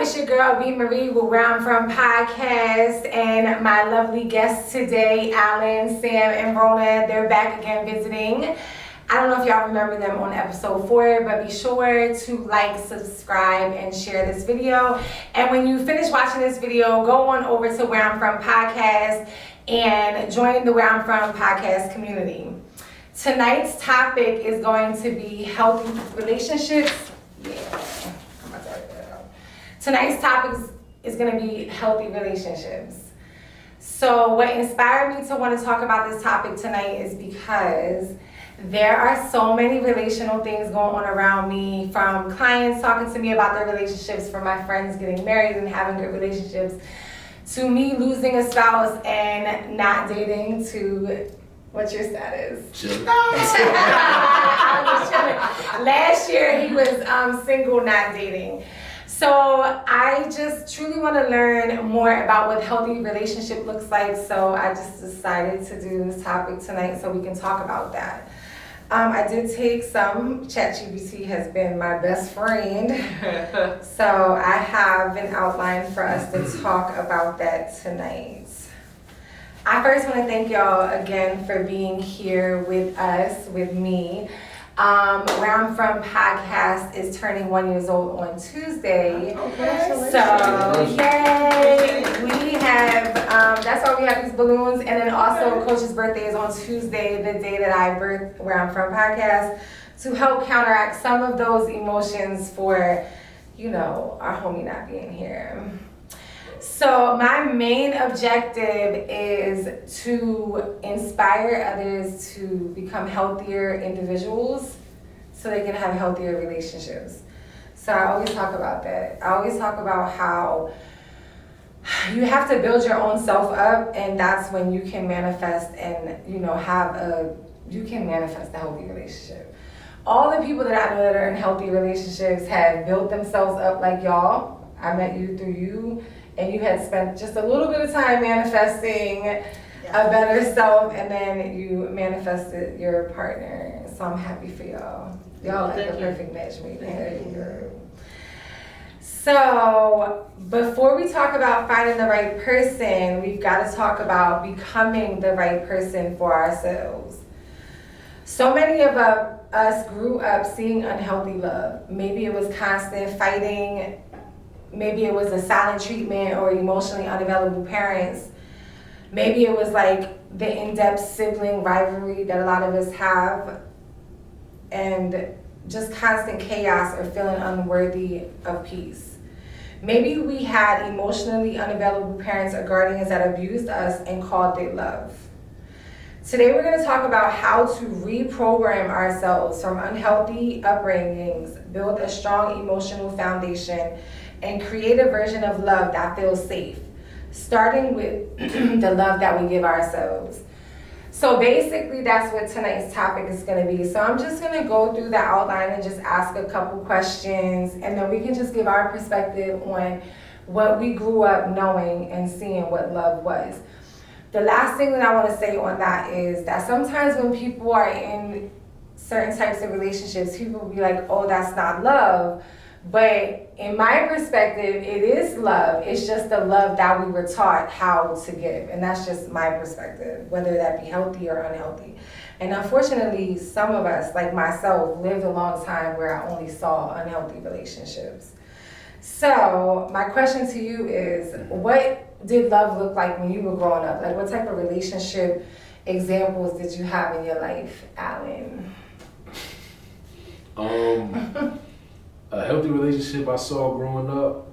It's your girl B.MARIE with Where I'm From Podcast, and my lovely guests today, Alan, Sam, and Rona. They're back again visiting. I don't know if y'all remember them on episode 4, but be sure to like, subscribe, and share this video. And when you finish watching this video, go on over to Where I'm From Podcast and join the Where I'm From Podcast community. Tonight's topic is going to be healthy relationships. Tonight's topic is going to be healthy relationships. So what inspired me to want to talk about this topic tonight is because there are so many relational things going on around me, from clients talking to me about their relationships, from my friends getting married and having good relationships, to me losing a spouse and not dating, to what's your status? Chilling. I was chilling. Last year he was single, not dating. So I just truly want to learn more about what healthy relationship looks like. So I just decided to do this topic tonight so we can talk about that. I did take some. ChatGPT has been my best friend. So I have an outline for us to talk about that tonight. I first want to thank y'all again for being here with us, with me. Where I'm From Podcast is turning 1 year old on Tuesday. Okay. So, yay! We have, that's why we have these balloons. And then also, Coach's birthday is on Tuesday, the day that I birthed Where I'm From Podcast, to help counteract some of those emotions for, our homie not being here. So my main objective is to inspire others to become healthier individuals so they can have healthier relationships. So I always talk about that. I always talk about how you have to build your own self up, and that's when you can manifest and, you can manifest a healthy relationship. All the people that I know that are in healthy relationships have built themselves up like y'all. I met you through you. And you had spent just a little bit of time manifesting a better self, and then you manifested your partner. So I'm happy for y'all. Y'all like the perfect match made in heaven. So before we talk about finding the right person, we've got to talk about becoming the right person for ourselves. So many of us grew up seeing unhealthy love. Maybe it was constant fighting. Maybe it was a silent treatment or emotionally unavailable parents. Maybe it was like the in-depth sibling rivalry that a lot of us have, and just constant chaos or feeling unworthy of peace. Maybe we had emotionally unavailable parents or guardians that abused us and called it love. Today we're going to talk about how to reprogram ourselves from unhealthy upbringings, build a strong emotional foundation, and create a version of love that feels safe, starting with the love that we give ourselves. So basically that's what tonight's topic is going to be. So I'm just going to go through the outline and just ask a couple questions, and then we can just give our perspective on what we grew up knowing and seeing what love was. The last thing that I want to say on that is that sometimes when people are in certain types of relationships, people will be like, oh, that's not love. But in my perspective, it is love. It's just the love that we were taught how to give. And that's just my perspective, whether that be healthy or unhealthy. And unfortunately, some of us, like myself, lived a long time where I only saw unhealthy relationships. So my question to you is, what did love look like when you were growing up? Like, what type of relationship examples did you have in your life, Alan? A healthy relationship I saw growing up.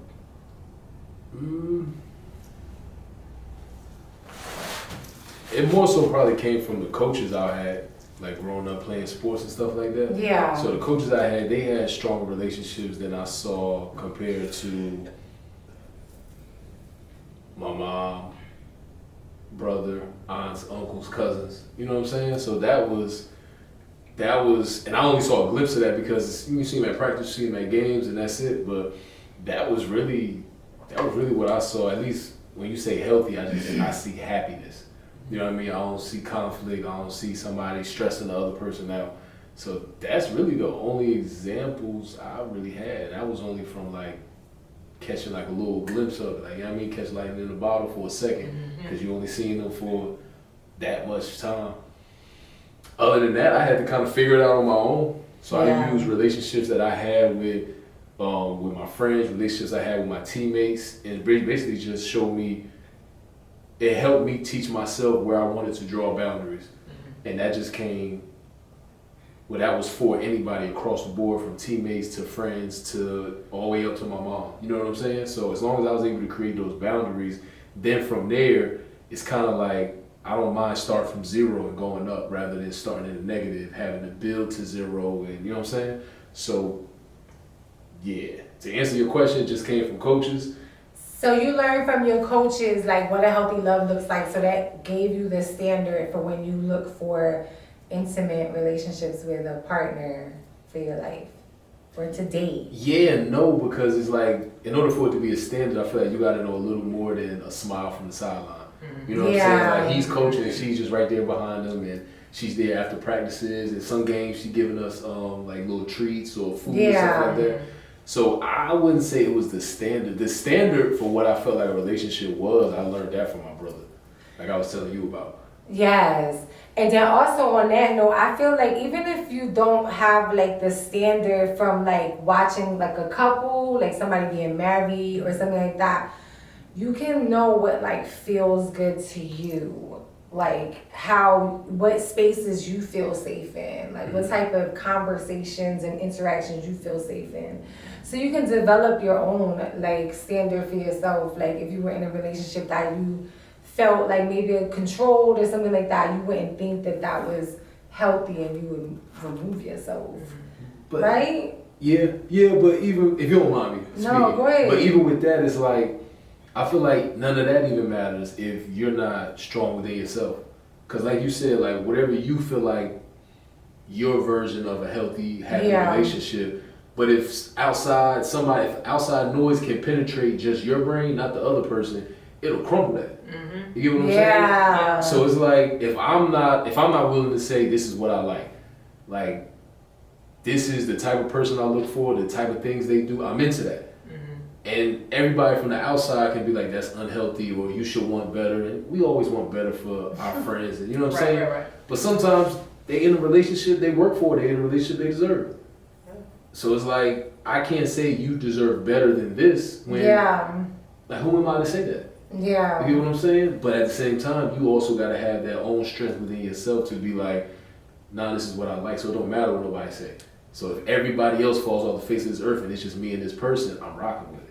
It more so probably came from the coaches I had, like growing up playing sports and stuff like that. Yeah. So the coaches I had, they had stronger relationships than I saw compared to my mom, brother, aunts, uncles, cousins. You know what I'm saying? So that was, and I only saw a glimpse of that because you see them at practice, you see them at games, and that's it. But that was really what I saw. At least when you say healthy, I see happiness. You know what I mean? I don't see conflict. I don't see somebody stressing the other person out. So that's really the only examples I really had. That was only from like catching like a little glimpse of it. Like, you know what I mean? Catch lightning in the bottle for a second because you only seen them for that much time. Other than that, I had to kind of figure it out on my own. So I use relationships that I had with my friends, relationships I had with my teammates, and basically just showed me, it helped me teach myself where I wanted to draw boundaries. And that just came, well, that was for anybody across the board, from teammates to friends to all the way up to my mom. You know what I'm saying? So as long as I was able to create those boundaries, then from there, it's kind of like, I don't mind starting from zero and going up rather than starting in the negative, having to build to zero, and you know what I'm saying? So, yeah, to answer your question, it just came from coaches. So you learned from your coaches like what a healthy love looks like, so that gave you the standard for when you look for intimate relationships with a partner for your life, or to date. Yeah and no, because it's like, in order for it to be a standard, I feel like you gotta know a little more than a smile from the sideline. You know what I'm saying? Like, he's coaching and she's just right there behind him, and she's there after practices, and some games she's giving us like little treats or food and stuff like that. So I wouldn't say it was the standard. The standard for what I felt like a relationship was, I learned that from my brother, like I was telling you about. Yes. And then also on that note, I feel like even if you don't have like the standard from like watching like a couple, like somebody being married or something like that, you can know what like feels good to you, like what spaces you feel safe in, like what type of conversations and interactions you feel safe in. So you can develop your own like standard for yourself. Like if you were in a relationship that you felt like maybe controlled or something like that, you wouldn't think that that was healthy, and you would remove yourself, but, right? Yeah, but even, if you don't mind me speaking, no, go ahead. But even with that, it's like, I feel like none of that even matters if you're not strong within yourself. Because like you said, like whatever you feel like your version of a healthy, happy relationship, but if outside noise can penetrate just your brain, not the other person, it'll crumble that. You get what I'm saying? So it's like, if I'm not willing to say this is what I like this is the type of person I look for, the type of things they do, I'm into that. And everybody from the outside can be like, that's unhealthy, or you should want better. And we always want better for our friends. And you know what I'm saying? Right. But sometimes they in a relationship they work for, they in a relationship they deserve. So it's like, I can't say you deserve better than this when, like, who am I to say that? Yeah. You get what I'm saying? But at the same time, you also got to have that own strength within yourself to be like, nah, this is what I like, so it don't matter what nobody say. So if everybody else falls off the face of this earth and it's just me and this person, I'm rocking with it.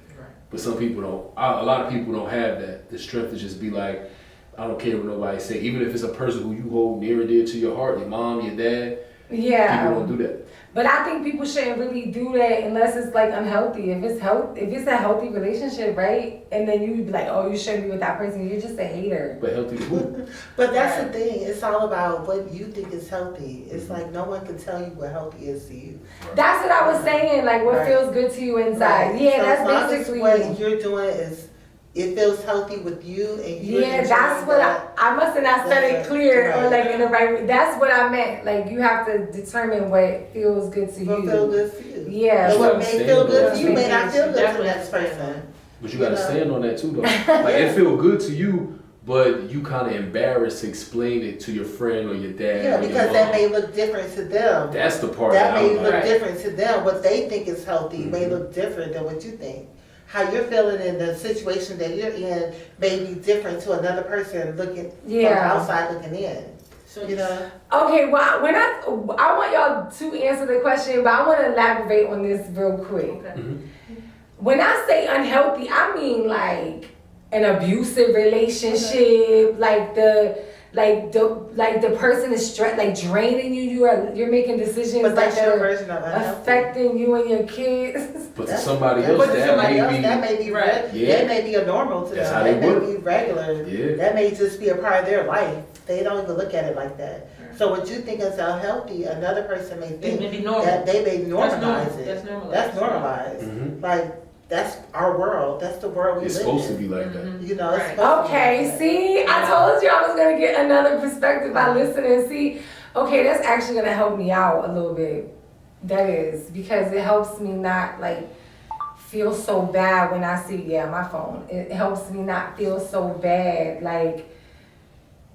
But some people don't, a lot of people don't have that, the strength to just be like, I don't care what nobody say. Even if it's a person who you hold near and dear to your heart, your mom, your dad, people don't do that. But I think people shouldn't really do that unless it's like unhealthy. If it's a healthy relationship, right? And then you be like, oh, you shouldn't be with that person. You're just a hater. But healthy too. But that's the thing. It's all about what you think is healthy. It's like no one can tell you what healthy is to you. That's what I was saying. Like what feels good to you inside. Yeah, so that's basically what you're doing is. It feels healthy with you, and you. Yeah, that's what I must have not said it clear or like in the right way. That's what I meant. Like you have to determine what feels good to you. What feels good for you. Yeah. And what may feel good to you may not feel good to the next person. But you gotta stand on that too, though. Like it feel good to you, but you kind of embarrassed to explain it to your friend or your dad. Yeah, because that may look different to them. That's the part that may look different to them. What they think is healthy may look different than what you think. How you're feeling in the situation that you're in may be different to another person looking from outside looking in. So you know. Okay, well, when I want y'all to answer the question, but I want to elaborate on this real quick. Okay. When I say unhealthy, I mean like an abusive relationship, like the person is draining you. You're making decisions that are version of affecting you and your kids. But to somebody else, that may be right. Yeah. That may be a normal to them. That may be regular. Yeah. That may just be a part of their life. They don't even look at it like that. So what you think is unhealthy, another person may think that they may normalize it. That's normalized. Like. That's our world. That's the world we live in. It's supposed to be like that. You know, it's okay, see? I told you I was going to get another perspective by listening. See, okay, that's actually going to help me out a little bit. That is, because it helps me not, like, feel so bad when I see, my phone. It helps me not feel so bad, like,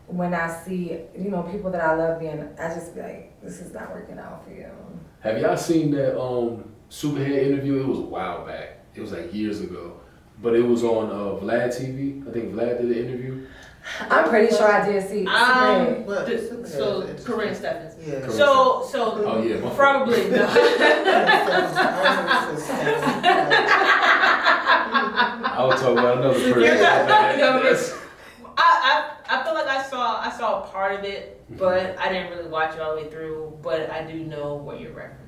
when I see, people that I love being, I just be like, this is not working out for you. Have y'all seen that Superhead interview? It was a while back. It was like years ago. But it was on Vlad TV. I think Vlad did the interview. I'm pretty sure I did see Superhead. So Corinne Stephens. Yeah. So Oh yeah, probably no. I was talking about another person. I feel like I saw a part of it, but I didn't really watch it all the way through. But I do know what you're referencing.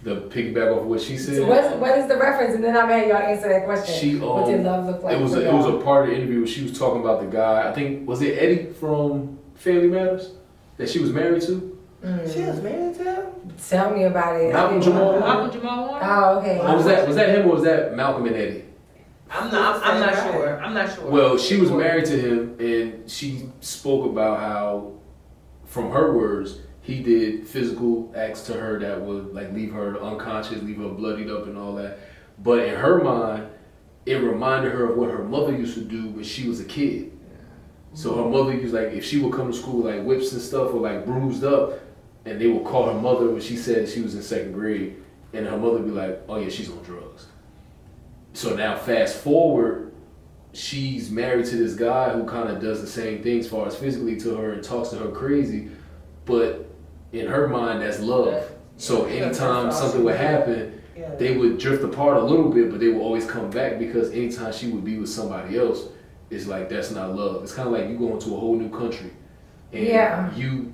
The piggyback off what she said. So what is the reference? And then I'm having y'all answer that question. What did love look like? It was a part of the interview where she was talking about the guy. I think was it Eddie from Family Matters that she was married to. She was married to him? Tell me about it. Malcolm Jamal Warner. Oh, okay. Was that him or was that Malcolm and Eddie? I'm not sure. Well, she was married to him, and she spoke about how, from her words, he did physical acts to her that would like leave her unconscious, leave her bloodied up and all that. But in her mind, it reminded her of what her mother used to do when she was a kid. So her mother used, like, if she would come to school like whips and stuff or like bruised up, and they would call her mother when she said she was in 2nd grade, and her mother would be like, oh yeah, she's on drugs. So now fast forward, she's married to this guy who kind of does the same thing as far as physically to her and talks to her crazy, but in her mind that's love. So anytime something would happen, they would drift apart a little bit, but they would always come back because anytime she would be with somebody else, it's like that's not love. It's kind of like you going to a whole new country, and you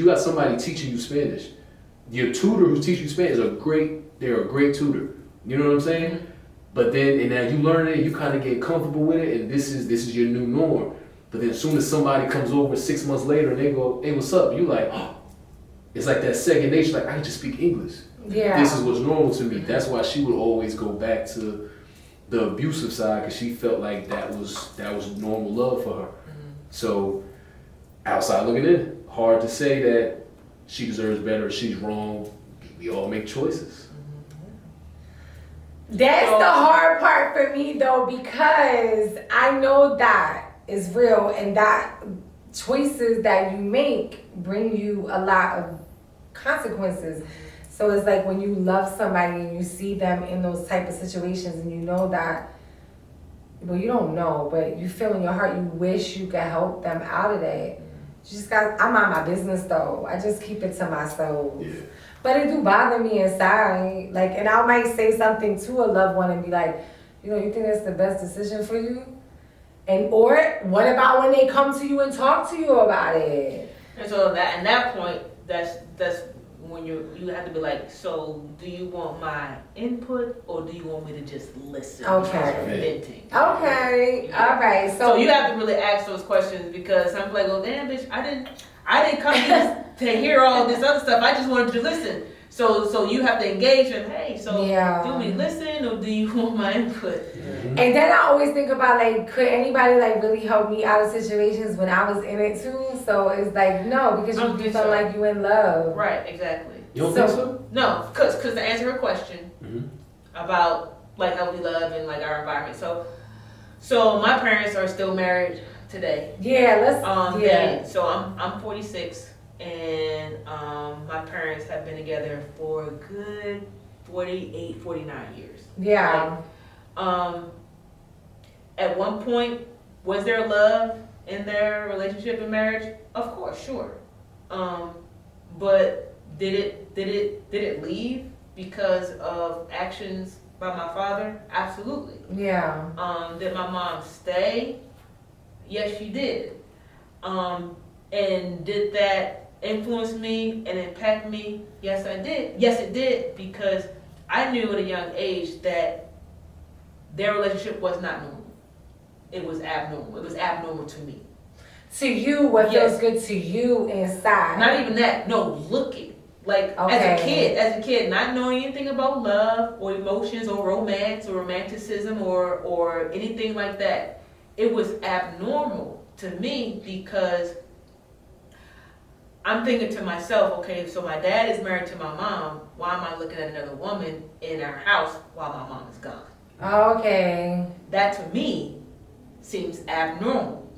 got somebody teaching you Spanish. Your tutor who's teaching you Spanish they're a great tutor. You know what I'm saying? Mm-hmm. But then, and now you learn it, you kind of get comfortable with it, and this is your new norm. But then as soon as somebody comes over 6 months later and they go, hey, what's up? You like, oh, it's like that second nature, like I can just speak English. Yeah. This is what's normal to me. That's why she would always go back to the abusive side, because she felt like that was normal love for her. Mm-hmm. So outside looking in, hard to say that she deserves better or she's wrong. We all make choices. That's the hard part for me though, because I know that is real and that choices that you make bring you a lot of consequences. So it's like when you love somebody and you see them in those type of situations and you know that, well, you don't know, but you feel in your heart you wish you could help them out of that. You just I'm on my business though. I just keep it to myself. Yeah. But it do bother me inside. Like, and I might say something to a loved one and be like, you think that's the best decision for you? Or what about when they come to you and talk to you about it? And so at that point, that's when you have to be like, so do you want my input or do you want me to just listen? Okay. Okay. All right. So you have to really ask those questions, because I'm like, well, damn, bitch, I didn't come here to hear all this other stuff. I just wanted to listen. So you have to engage and, hey, do we listen or do you want my input? Mm-hmm. And then I always think about, like, could anybody, like, really help me out of situations when I was in it too? So it's like, no, because you feel like you in love. Right, exactly. You don't think so? No, because to answer her question about, like, how we love and, like, our environment. So my parents are still married today. Yeah, So I'm 46. And my parents have been together for a good 48, 49 years. Yeah. Right? At one point, was there love in their relationship and marriage? Of course, sure. But did it leave because of actions by my father? Absolutely. Yeah. Did my mom stay? Yes, she did. And did that influence me and impact me? Yes, I did. Yes, it did, because I knew at a young age that their relationship was not normal. It was abnormal. It was abnormal to me. To you, what feels good to you inside? Not even that. No, looking. Like, as a kid, not knowing anything about love or emotions or romance or romanticism or anything like that. It was abnormal to me, because I'm thinking to myself, okay, so my dad is married to my mom. Why am I looking at another woman in our house while my mom is gone? Okay. That to me seems abnormal.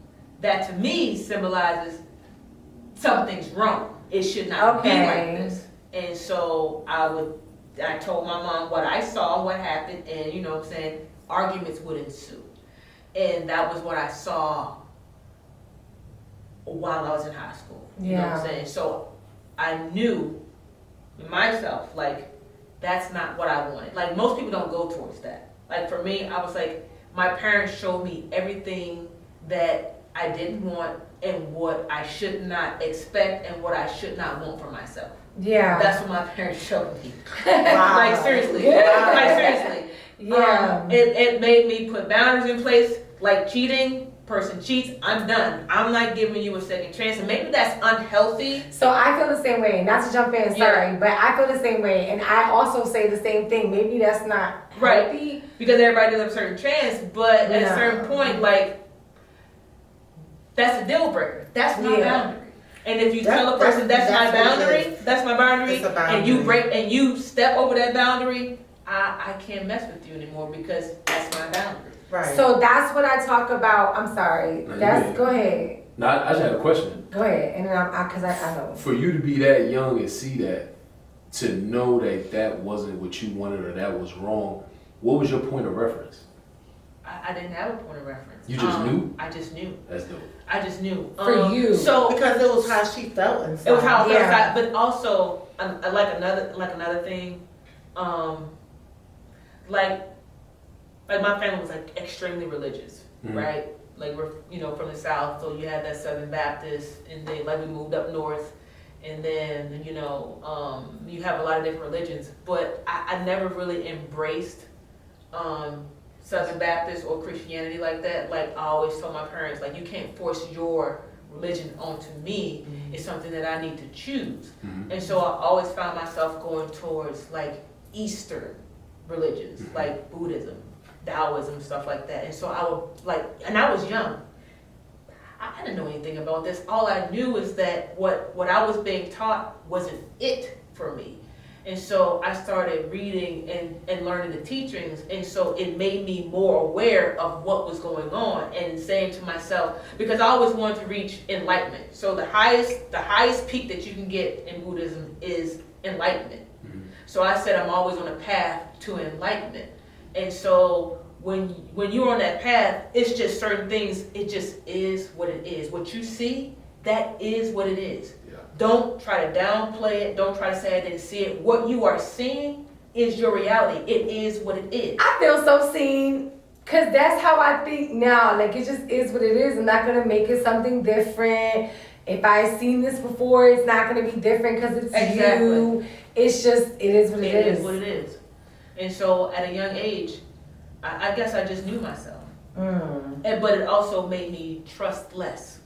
That to me symbolizes something's wrong. It should not be like this. And so I told my mom what I saw, what happened, and you know what I'm saying, arguments would ensue. And that was what I saw while I was in high school. You know what I'm saying? So I knew myself, like, that's not what I wanted. Like, most people don't go towards that. Like, for me, I was like, my parents showed me everything that I didn't want and what I should not expect and what I should not want for myself. Yeah. That's what my parents showed me. Wow. Like, seriously. Like, seriously. Yeah. It made me put boundaries in place, like cheating. Person cheats, I'm done. I'm not giving you a second chance. And maybe that's unhealthy. So I feel the same way. Not to jump in, sorry, but I feel the same way. And I also say the same thing. Maybe that's not healthy. Right. Because everybody deserves a certain chance, but at a certain point, like, that's a deal breaker. That's my boundary. And if you tell a person that's my boundary, and you break and you step over that boundary, I can't mess with you anymore because that's my boundary. Right. So that's what I talk about. I'm sorry. Go ahead. No, I just had a question. Go ahead. And then because I know. For you to be that young and see that, to know that that wasn't what you wanted or that was wrong, what was your point of reference? I didn't have a point of reference. You just knew? I just knew. That's dope. I just knew. For you. So because it was how she felt inside. It was how I felt inside. But also, like another thing, like my family was like extremely religious, right? Like we're from the South, so you had that Southern Baptist, and then like we moved up north, and then you have a lot of different religions. But I never really embraced Southern Baptist or Christianity like that. Like I always told my parents, like you can't force your religion onto me. It's something that I need to choose. And so I always found myself going towards like Eastern religions, like Buddhism, Taoism, stuff like that. And so I would and I was young. I didn't know anything about this. All I knew is that what I was being taught wasn't it for me. And so I started reading and learning the teachings, and so it made me more aware of what was going on and saying to myself, because I always wanted to reach enlightenment. So the highest peak that you can get in Buddhism is enlightenment. So I said I'm always on a path to enlightenment. And so when you're on that path, it's just certain things, it just is what it is. What you see, that is what it is. Yeah. Don't try to downplay it. Don't try to say I didn't see it. What you are seeing is your reality. It is what it is. I feel so seen, because that's how I think now. Like, it just is what it is. I'm not going to make it something different. If I've seen this before, it's not going to be different because it's you. It's just, it is what it is. It is what it is. And so at a young age, I guess I just knew myself. But it also made me trust less.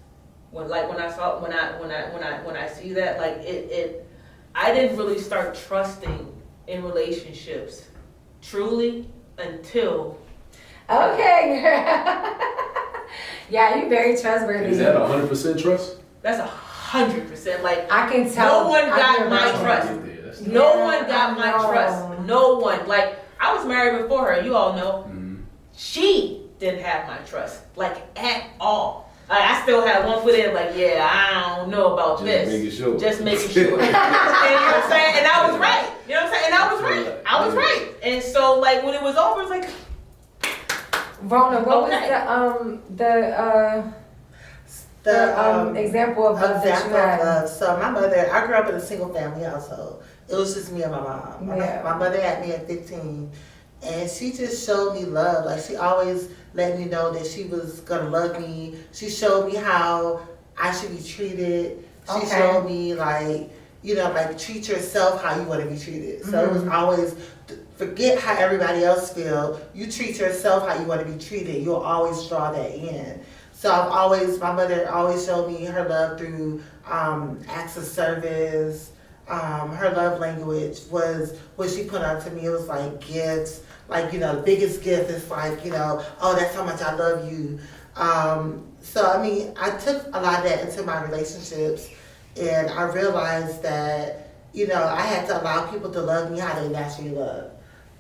When I see that, like I didn't really start trusting in relationships truly until. Okay. Yeah, you're very trustworthy. Is that 100% trust? That's 100%. Like I can tell. No one got my trust. No one got my trust. No one. Like I was married before her. You all know. She didn't have my trust, like at all. I still had one foot in, like, yeah, I don't know about this. Just making sure. And you know what I'm saying? And I was right. You know what I'm saying? And I was right. And so, like, when it was over, it's like, Rona, what was the example of love that you had? So my mother, I grew up in a single family household. It was just me and my mom. My mother had me at 15. And she just showed me love. Like, she always let me know that she was gonna love me. She showed me how I should be treated. She showed me, like, treat yourself how you want to be treated. So it was always, forget how everybody else feel. You treat yourself how you want to be treated. You'll always draw that in. So my mother always showed me her love through acts of service. Her love language was what she put out to me. It was like gifts. Like, the biggest gift is like, oh, that's how much I love you. So, I mean, I took a lot of that into my relationships, and I realized that, I had to allow people to love me how they naturally love.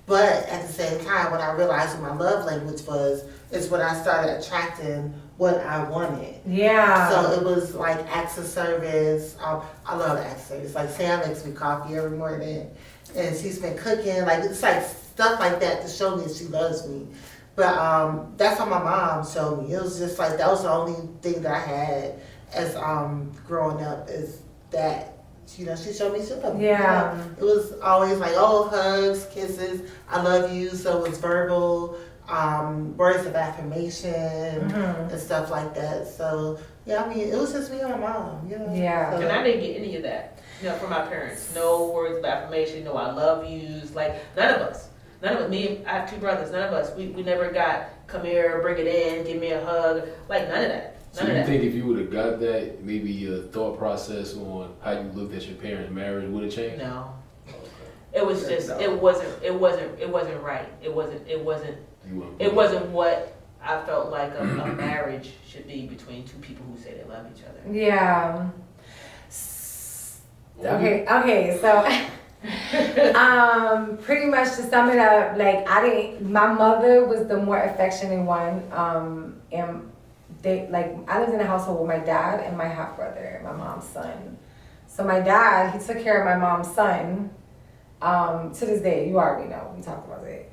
But at the same time, what I realized what my love language was, is when I started attracting what I wanted. Yeah. So it was like acts of service. I love acts of service. Like Sam makes me coffee every morning, and she's been cooking. Like it's like stuff like that to show me that she loves me. But that's how my mom showed me. It was just like that was the only thing that I had as growing up is that. You know, she showed me she loved me. Yeah. You know, it was always like, oh, hugs, kisses, I love you. So it was verbal, words of affirmation and stuff like that. So yeah, I mean, it was just me and my mom. You know. Yeah. So, and I didn't get any of that. You know, from my parents. No words of affirmation. No, I love yous. Like none of us. Me, I have two brothers. None of us. We never got come here, bring it in, give me a hug. Like none of that. So you think if you would have got that, maybe your thought process on how you looked at your parents' marriage would have changed? No. It was just it wasn't right. It wasn't what I felt like a marriage should be between two people who say they love each other. Yeah. Okay, so pretty much to sum it up, like my mother was the more affectionate one, and I lived in a household with my dad and my half brother, my mom's son. So my dad, he took care of my mom's son. To this day, you already know, we talked about it.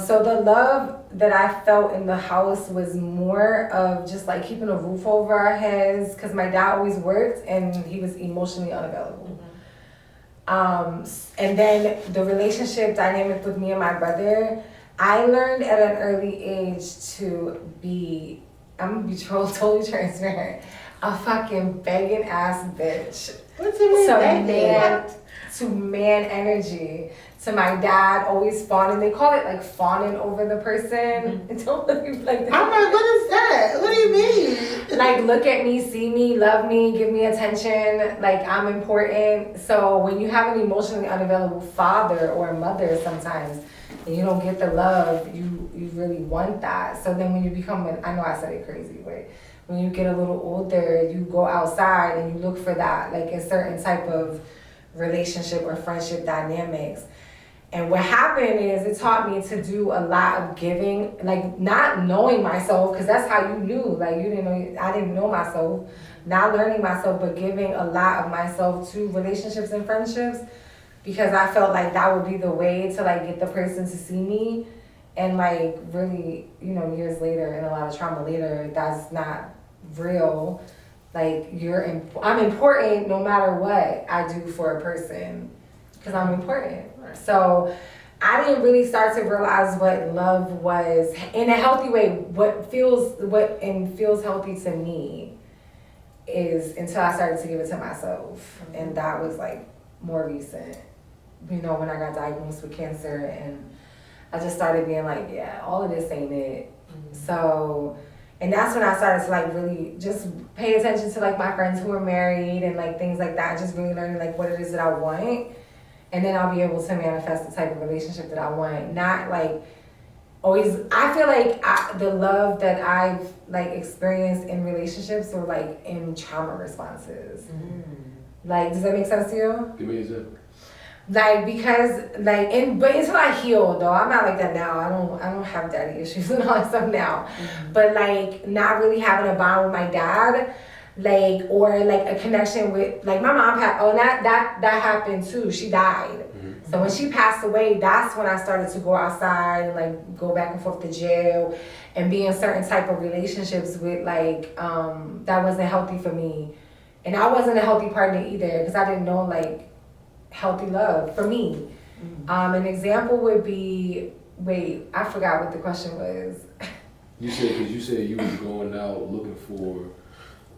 So the love that I felt in the house was more of just like keeping a roof over our heads, because my dad always worked and he was emotionally unavailable. And then the relationship dynamic with me and my brother, I learned at an early age to be, I'm gonna be totally transparent, a fucking begging ass bitch. What you mean? To man energy. To my dad, always fawning. They call it like fawning over the person. Don't look at me like that. I'm like, what is that? What do you mean? Like, look at me, see me, love me, give me attention. Like, I'm important. So when you have an emotionally unavailable father or mother sometimes, and you don't get the love, you really want that. So then when you become I know I said it crazy, but when you get a little older, you go outside and you look for that, like a certain type of relationship or friendship dynamics. And what happened is it taught me to do a lot of giving, like not knowing myself, because that's how you knew, like you didn't know, I didn't know myself, not learning myself, but giving a lot of myself to relationships and friendships, because I felt like that would be the way to like get the person to see me. And like really, you know, years later and a lot of trauma later, that's not real. Like I'm important no matter what I do for a person, because I'm important. Right. So I didn't really start to realize what love was in a healthy way. What feels healthy to me is until I started to give it to myself, and that was like more recent. You know, when I got diagnosed with cancer, and I just started being like, yeah, all of this ain't it. So. And that's when I started to like really just pay attention to like my friends who are married and like things like that, just really learning like what it is that I want. And then I'll be able to manifest the type of relationship that I want. Not like always, I feel like the love that I've like experienced in relationships or like in trauma responses. Like, does that make sense to you? Give me an example. Like, because like but until I heal though, I'm not like that now. I don't have daddy issues and all that stuff now. But like not really having a bond with my dad, like, or like a connection with like my mom that happened too. She died. So when she passed away, that's when I started to go outside and like go back and forth to jail and be in certain type of relationships with like that wasn't healthy for me. And I wasn't a healthy partner either, because I didn't know like healthy love for me. An example would be, wait, I forgot what the question was. You said you was going out looking for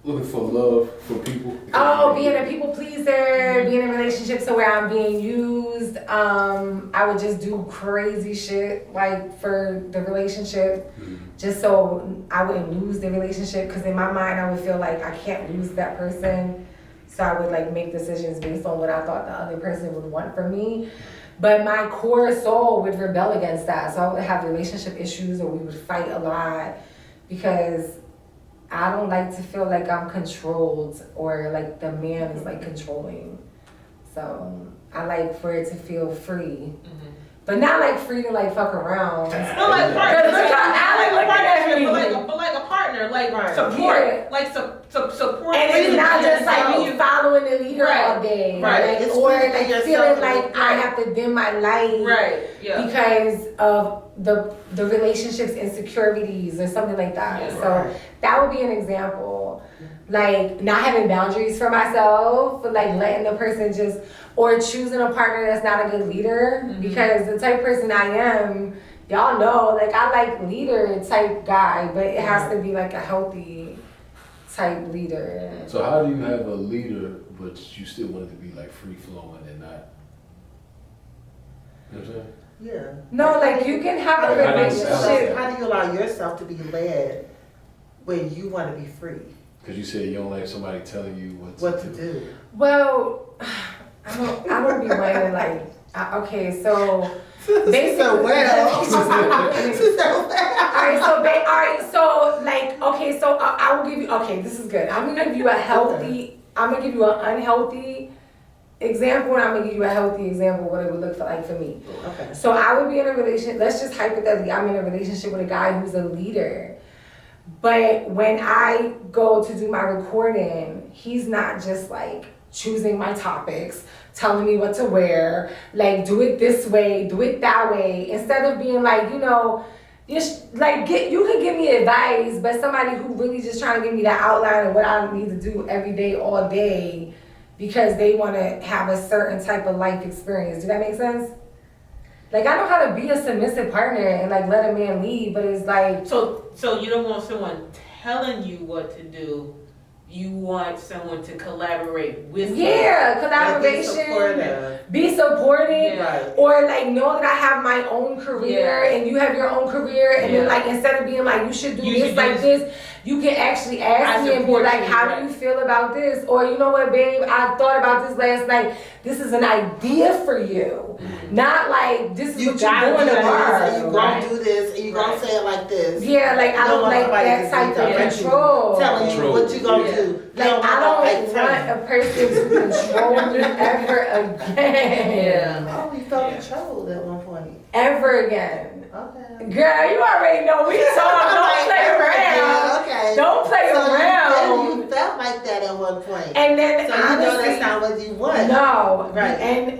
love from people. Oh, being a people pleaser, being in relationships where I'm being used. I would just do crazy shit like for the relationship, just so I wouldn't lose the relationship. Because in my mind, I would feel like I can't lose that person. So I would like make decisions based on what I thought the other person would want from me. But my core soul would rebel against that. So I would have relationship issues, or we would fight a lot, because I don't like to feel like I'm controlled or like the man is like controlling. So I like for it to feel free. But not like free to like fuck around. No, like partner. But like a partner, like right. support, yeah. like support. And it's not just like you following the leader all day, right? Like, or like feeling like I have to dim my light, right? Yeah. Because of the relationship's insecurities or something like that. Yeah. So that would be an example. Like not having boundaries for myself, like letting the person just, or choosing a partner that's not a good leader, because the type of person I am, y'all know, like I like leader type guy, but it has to be like a healthy type leader. So how do you have a leader, but you still want it to be like free flowing and not? You know what I'm saying? Yeah. No, like you can have a relationship. How do you allow yourself to be led when you want to be free? Because you said you don't like somebody telling you what to do. Well, I don't be whining like, okay, so basically. So well. Alright, so like, okay, so I will give you, okay, this is good. I'm gonna give you a healthy, I'm gonna give you an unhealthy example, and I'm gonna give you a healthy example of what it would look like for me. Okay. So I would be in a relationship, let's just hypothetically, I'm in a relationship with a guy who's a leader. But when I go to do my recording, he's not just like choosing my topics, telling me what to wear, like do it this way, do it that way, instead of being like, you know, just like you can give me advice, but somebody who really just trying to give me the outline of what I need to do every day, all day, because they want to have a certain type of life experience. Do that make sense? Like I know how to be a submissive partner and like let a man lead, but it's like so you don't want someone telling you what to do. You want someone to collaborate with you. Yeah, collaboration. Be supportive. Right. Or like know that I have my own career and you have your own career, and then like instead of being like you should do this, you can actually ask me and be like, how do you feel about this? Or you know what, babe, I thought about this last night. This is an idea for you. Not like this is what you're doing tomorrow. You gonna do this and you gonna say it like this. Yeah, like I don't like that type of control. Telling you what you gonna do. Like I don't want a person to control me ever again. Oh, you felt controlled at one point. Ever again. Okay. Girl, you already know we talk. Don't play around. Okay. Don't play around. You felt like that at one point. And then so you know that's not what you want. No. Right.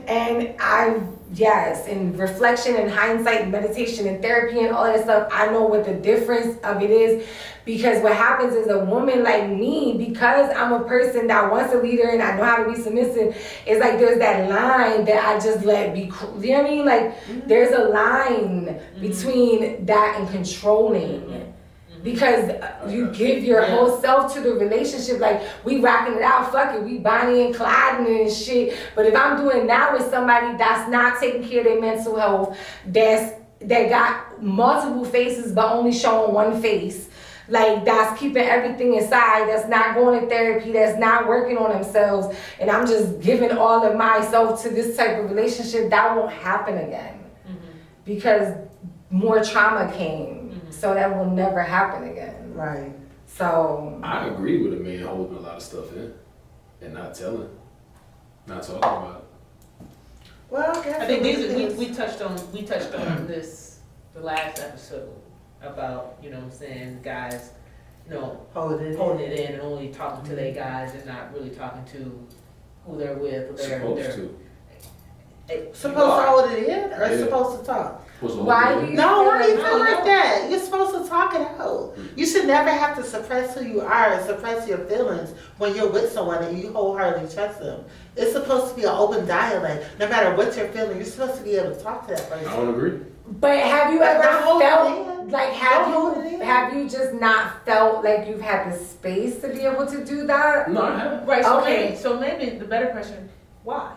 And yes, in reflection and hindsight and meditation and therapy and all that stuff, I know what the difference of it is. Because what happens is a woman like me, because I'm a person that wants a leader and I know how to be submissive, it's like there's that line that I just let be, you know what I mean? Like there's a line between that and controlling. Because you give your whole self to the relationship, like we rocking it out, fuck it, we Bonnie and Clyde and shit. But if I'm doing that with somebody that's not taking care of their mental health, that got multiple faces but only showing one face, like that's keeping everything inside, that's not going to therapy, that's not working on themselves, and I'm just giving all of myself to this type of relationship, that won't happen again. Because more trauma came. So that will never happen again. Right. So I agree with a man holding a lot of stuff in and not telling, not talking about it. Well, I think we touched on this the last episode about, you know what I'm saying, guys, you know, holding it in and only talking to their guys and not really talking to who they're with. Supposed to hold it in or supposed to talk? Why do you why do you feel like that? You're supposed to talk it out. You should never have to suppress who you are and suppress your feelings when you're with someone and you wholeheartedly trust them. It's supposed to be an open dialogue. No matter what you're feeling, you're supposed to be able to talk to that person. I don't agree. But have you ever felt like have you just not felt like you've had the space to be able to do that? No, I haven't. Right. So maybe the better question: why?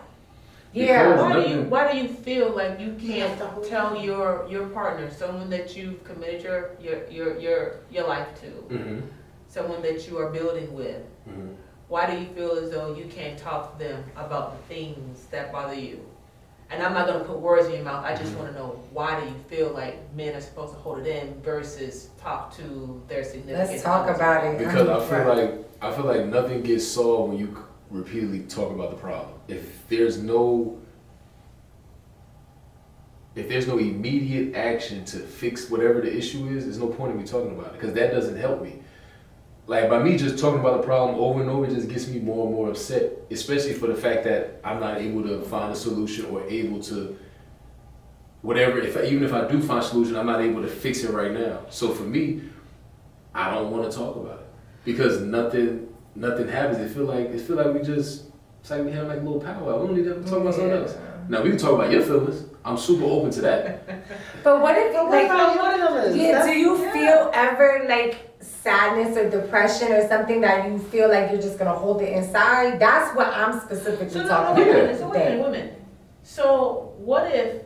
Yeah. Why do you feel like you can't tell your partner, someone that you've committed your life to, someone that you are building with? Why do you feel as though you can't talk to them about the things that bother you? And I'm not going to put words in your mouth. I just want to know, why do you feel like men are supposed to hold it in versus talk to their significant? Let's talk about it. Because I feel like nothing gets solved when you repeatedly talk about the problem. If there's no if there's no immediate action to fix whatever the issue is, there's no point in me talking about it because that doesn't help me. Like by me just talking about the problem over and over, it just gets me more and more upset, especially for the fact that I'm not able to find a solution or able to whatever. Even if I do find a solution, I'm not able to fix it right now. So for me, I don't want to talk about it because nothing happens. It feel like we just it's like we have like a little powwow. We don't need to talk about something else. Now we can talk about your feelings. I'm super open to that. But what if Yeah, do you feel ever like sadness or depression or something that you feel like you're just gonna hold it inside? That's what I'm specifically talking about. So wait a minute. So what if,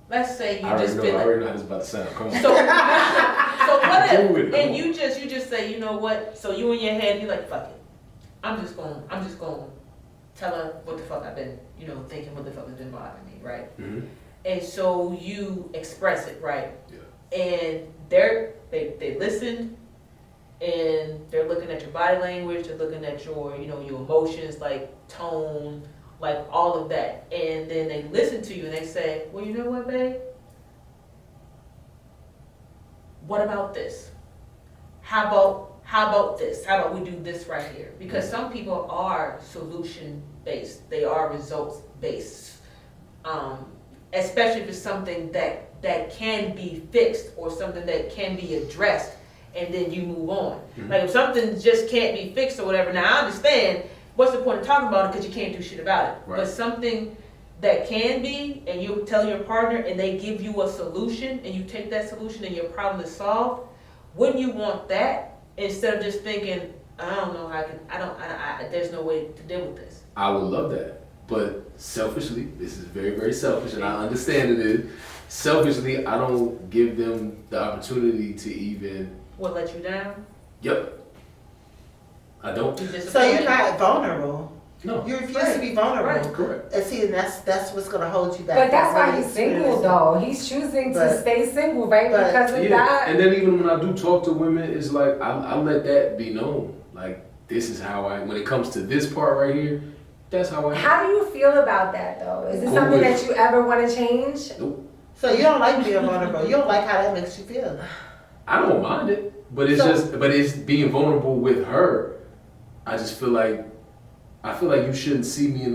let's say you just feel I already know how this is about to sound. Come on. So what if, and you just say, you know what? So you in your head, you like, fuck it. I'm just gonna tell her what the fuck I've been, thinking, what the fuck has been bothering me, right? Mm-hmm. And so you express it, right? Yeah. And they listened, and they're looking at your body language, they're looking at your, your emotions, like tone, like all of that. And then they listen to you and they say, well, you know what, babe? What about this? How about this? How about we do this right here? Because some people are solution based. They are results based. Especially if it's something that can be fixed or something that can be addressed, and then you move on. Mm-hmm. Like if something just can't be fixed or whatever, now I understand what's the point of talking about it because you can't do shit about it. Right. But something that can be, and you tell your partner and they give you a solution and you take that solution and your problem is solved, wouldn't you want that instead of just thinking, I don't know how there's no way to deal with this? I would love that. But selfishly, this is very, very selfish, and I understand it is. Selfishly, I don't give them the opportunity to even... What, let you down? Yep. I don't. So you're not vulnerable. No. You refuse to be vulnerable. Right, correct. And see, and that's what's going to hold you back. But that's why he's single, though. He's choosing to stay single, right? Because of that. And then even when I do talk to women, it's like, I let that be known. Like, this is how when it comes to this part right here, that's how I am. How do you feel about that, though? Is it something that you ever want to change? Nope. So you don't like being vulnerable. You don't like how that makes you feel. I don't mind it, but it's being vulnerable with her. I just feel like you shouldn't see me in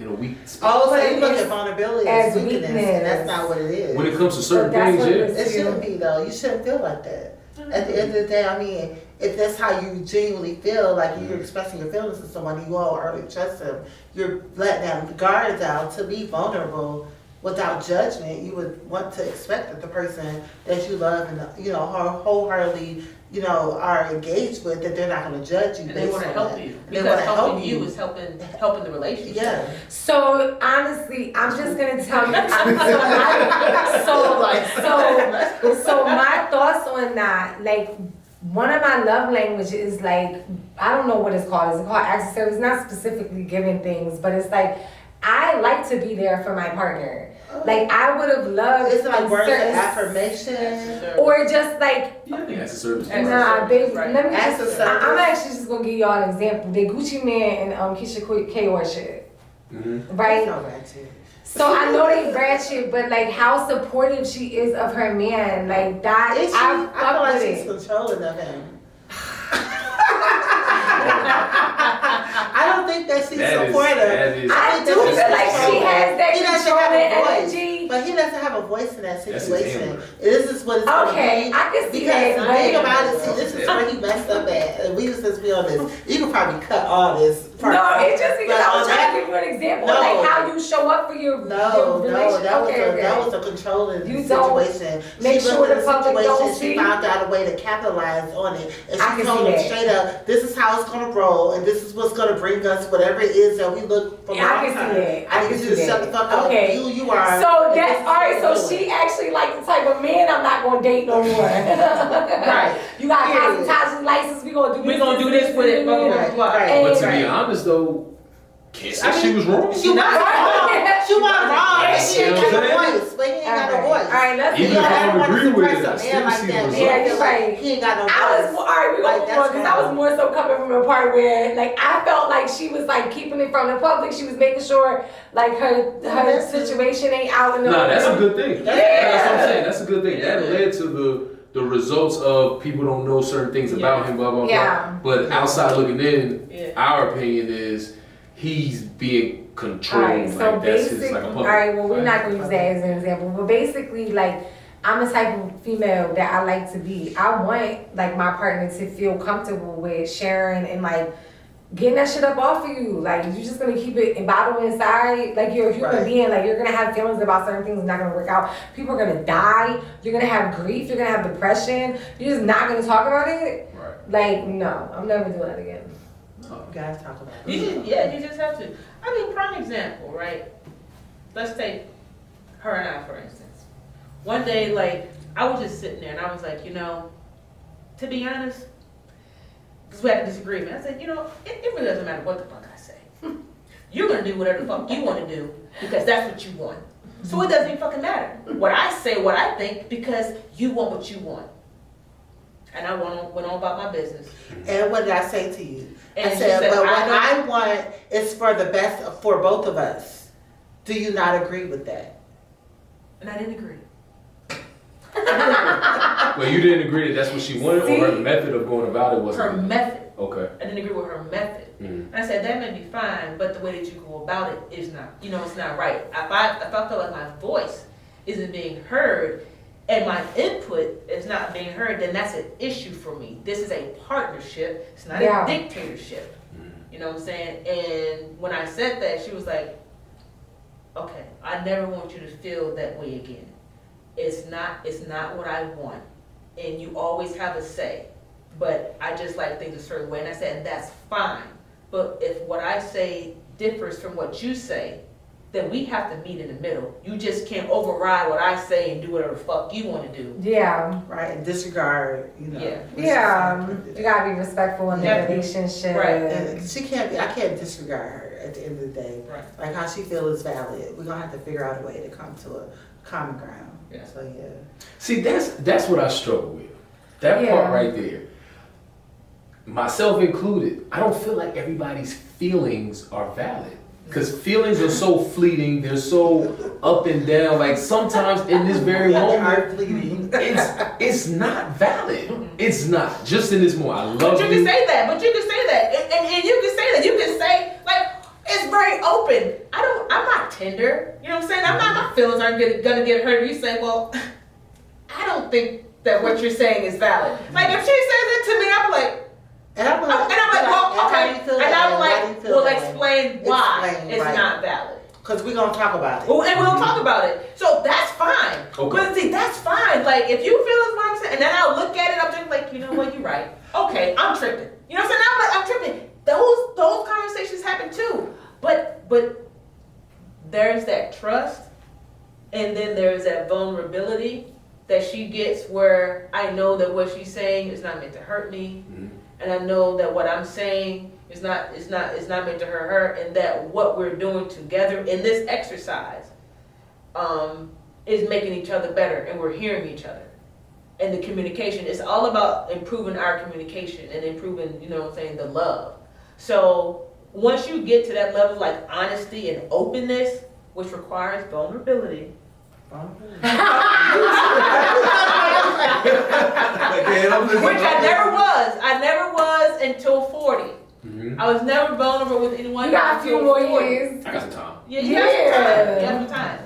a weak spot. Oh, so you look at vulnerability as weakness, and that's not what it is. When it comes to certain things, it shouldn't be though. You shouldn't feel like that. At the end of the day, I mean, if that's how you genuinely feel, like you're expressing your feelings to someone, you all already trust them, you're letting them guards out to be vulnerable without judgment. You would want to expect that the person that you love and wholeheartedly are engaged with, that they're not going to judge you. And they want to help you. Because helping you is helping the relationship. Yeah. So honestly, I'm just gonna tell you. So my thoughts on that, like, one of my love languages is like, I don't know what it's called. Is it called acts of service? It's not specifically giving things, but it's like, I like to be there for my partner. Like, I would have loved. It's like words of affirmation, or just like. Yeah, I think acts of service. Nah, baby. Right. Let me just. I'm actually just gonna give y'all an example. The Gucci Man and Keisha K shit. Mm-hmm. Right. That's not ratchet. So I know they ratchet, but like how supportive she is of her man, like that. I feel like she's controlling of him. I don't think that she's supportive. I do feel like she has that controlling energy. But he doesn't have a voice in that situation. This is what it's going to be. I can see that. Because the thing about it, see, this is where he messed up at. And we just be on this. You can probably cut all this. No, it's just because I was trying to give you an example of like how you show up for your relationship. That was a controlling situation. Make sure the public don't see. She found out a way to capitalize on it. And she told him straight up, this is how it's going to roll, and this is what's going to bring us whatever it is that we look for. I can see that. I need you to shut the fuck up. You are. So that's alright. So she actually like the type of man I'm not gonna date no more. Right. You got cosmetology license. We gonna do this with it. Right. But to be honest though, Can't say she was wrong. She was wrong. She was wrong. She ain't got no voice. But he ain't got no voice. All right, let's Even if I don't agree with it, I still like see that. the Yeah, results. you're right. He ain't got no voice. We gonna move on because I was more so coming from a part where, like, I felt like she was like keeping it from the public. She was making sure, like, her situation ain't out in the. Nah, that's a good thing. Yeah. That's what I'm saying. That's a good thing. That led to the results of people don't know certain things about him, blah, blah, blah. But outside looking in, our opinion is he's being controlled. Alright, so like, basically, like a puppet. alright, well, we're not going to use that as an example, but basically, like, I'm the type of female that I like to be. I want, like, my partner to feel comfortable with sharing and, like, getting that shit up off of you. Like, you're just gonna keep it bottled inside. Like, you're a human being. Like, you're gonna have feelings about certain things not gonna work out. People are gonna die. You're gonna have grief. You're gonna have depression. You're just not gonna talk about it. Right. Like, no, I'm never doing that again. You guys talk about it. You just have to. I mean, prime example, right? Let's take her and I, for instance. One day, like, I was just sitting there and I was like, you know, to be honest, because we had a disagreement. I said, you know, it really doesn't matter what the fuck I say. You're going to do whatever the fuck you want to do because that's what you want. So it doesn't even fucking matter. What I say, what I think, because you want what you want. And I went on about my business. And what did I say to you? And I said, she said, but what I want is for the best for both of us. Do you not agree with that? And I didn't agree. Well, you didn't agree that that's what she wanted, or her method of going about it wasn't her method. Okay. I didn't agree with her method. Mm-hmm. And I said, that may be fine, but the way that you go about it is not, you know, it's not right. If I feel like my voice isn't being heard and my input is not being heard, then that's an issue for me. This is a partnership. It's not a dictatorship. Mm-hmm. You know what I'm saying? And when I said that, she was like, okay, I never want you to feel that way again. It's not what I want. And you always have a say. But I just like things a certain way. And I said, that's fine. But if what I say differs from what you say, then we have to meet in the middle. You just can't override what I say and do whatever the fuck you want to do. Yeah. Right, and disregard, you know. Yeah. You gotta be respectful in the relationship. Right, and I can't disregard her at the end of the day. Right. Like, how she feels is valid. We're gonna have to figure out a way to come to a common ground. Yeah. So, yeah. See, that's what I struggle with. That part right there. Myself included, I don't feel like everybody's feelings are valid. Because feelings are so fleeting, they're so up and down. Like sometimes in this very moment, it's not valid. It's not. Just in this moment, I love you. But you can say that. And you can say that. You can say, like, it's very open. I'm not tender. You know what I'm saying? My feelings aren't gonna get hurt. You say, well, I don't think that what you're saying is valid. Like if she says it to me, I'm like, And I'm like, well, okay. And I'm like, well, explain why it's right. not valid. Because we're going to talk about it. Well, and we'll talk about it. So that's fine. Okay. But see, that's fine. Like, if you feel is what I'm saying, and then I'll look at it, I'm just like, you know what, you're right. Okay, I'm tripping. You know what I'm saying? I'm like, I'm tripping. Those conversations happen too. But there's that trust, and then there's that vulnerability that she gets where I know that what she's saying is not meant to hurt me. Mm-hmm. And I know that what I'm saying is not meant to hurt her, and that what we're doing together in this exercise is making each other better, and we're hearing each other. And the communication, it's all about improving our communication and improving, you know what I'm saying, the love. So once you get to that level, like honesty and openness, which requires vulnerability. Which I never was until 40. Mm-hmm. I was never vulnerable with anyone. You got a few more years. I got some time. Yeah, you got some time.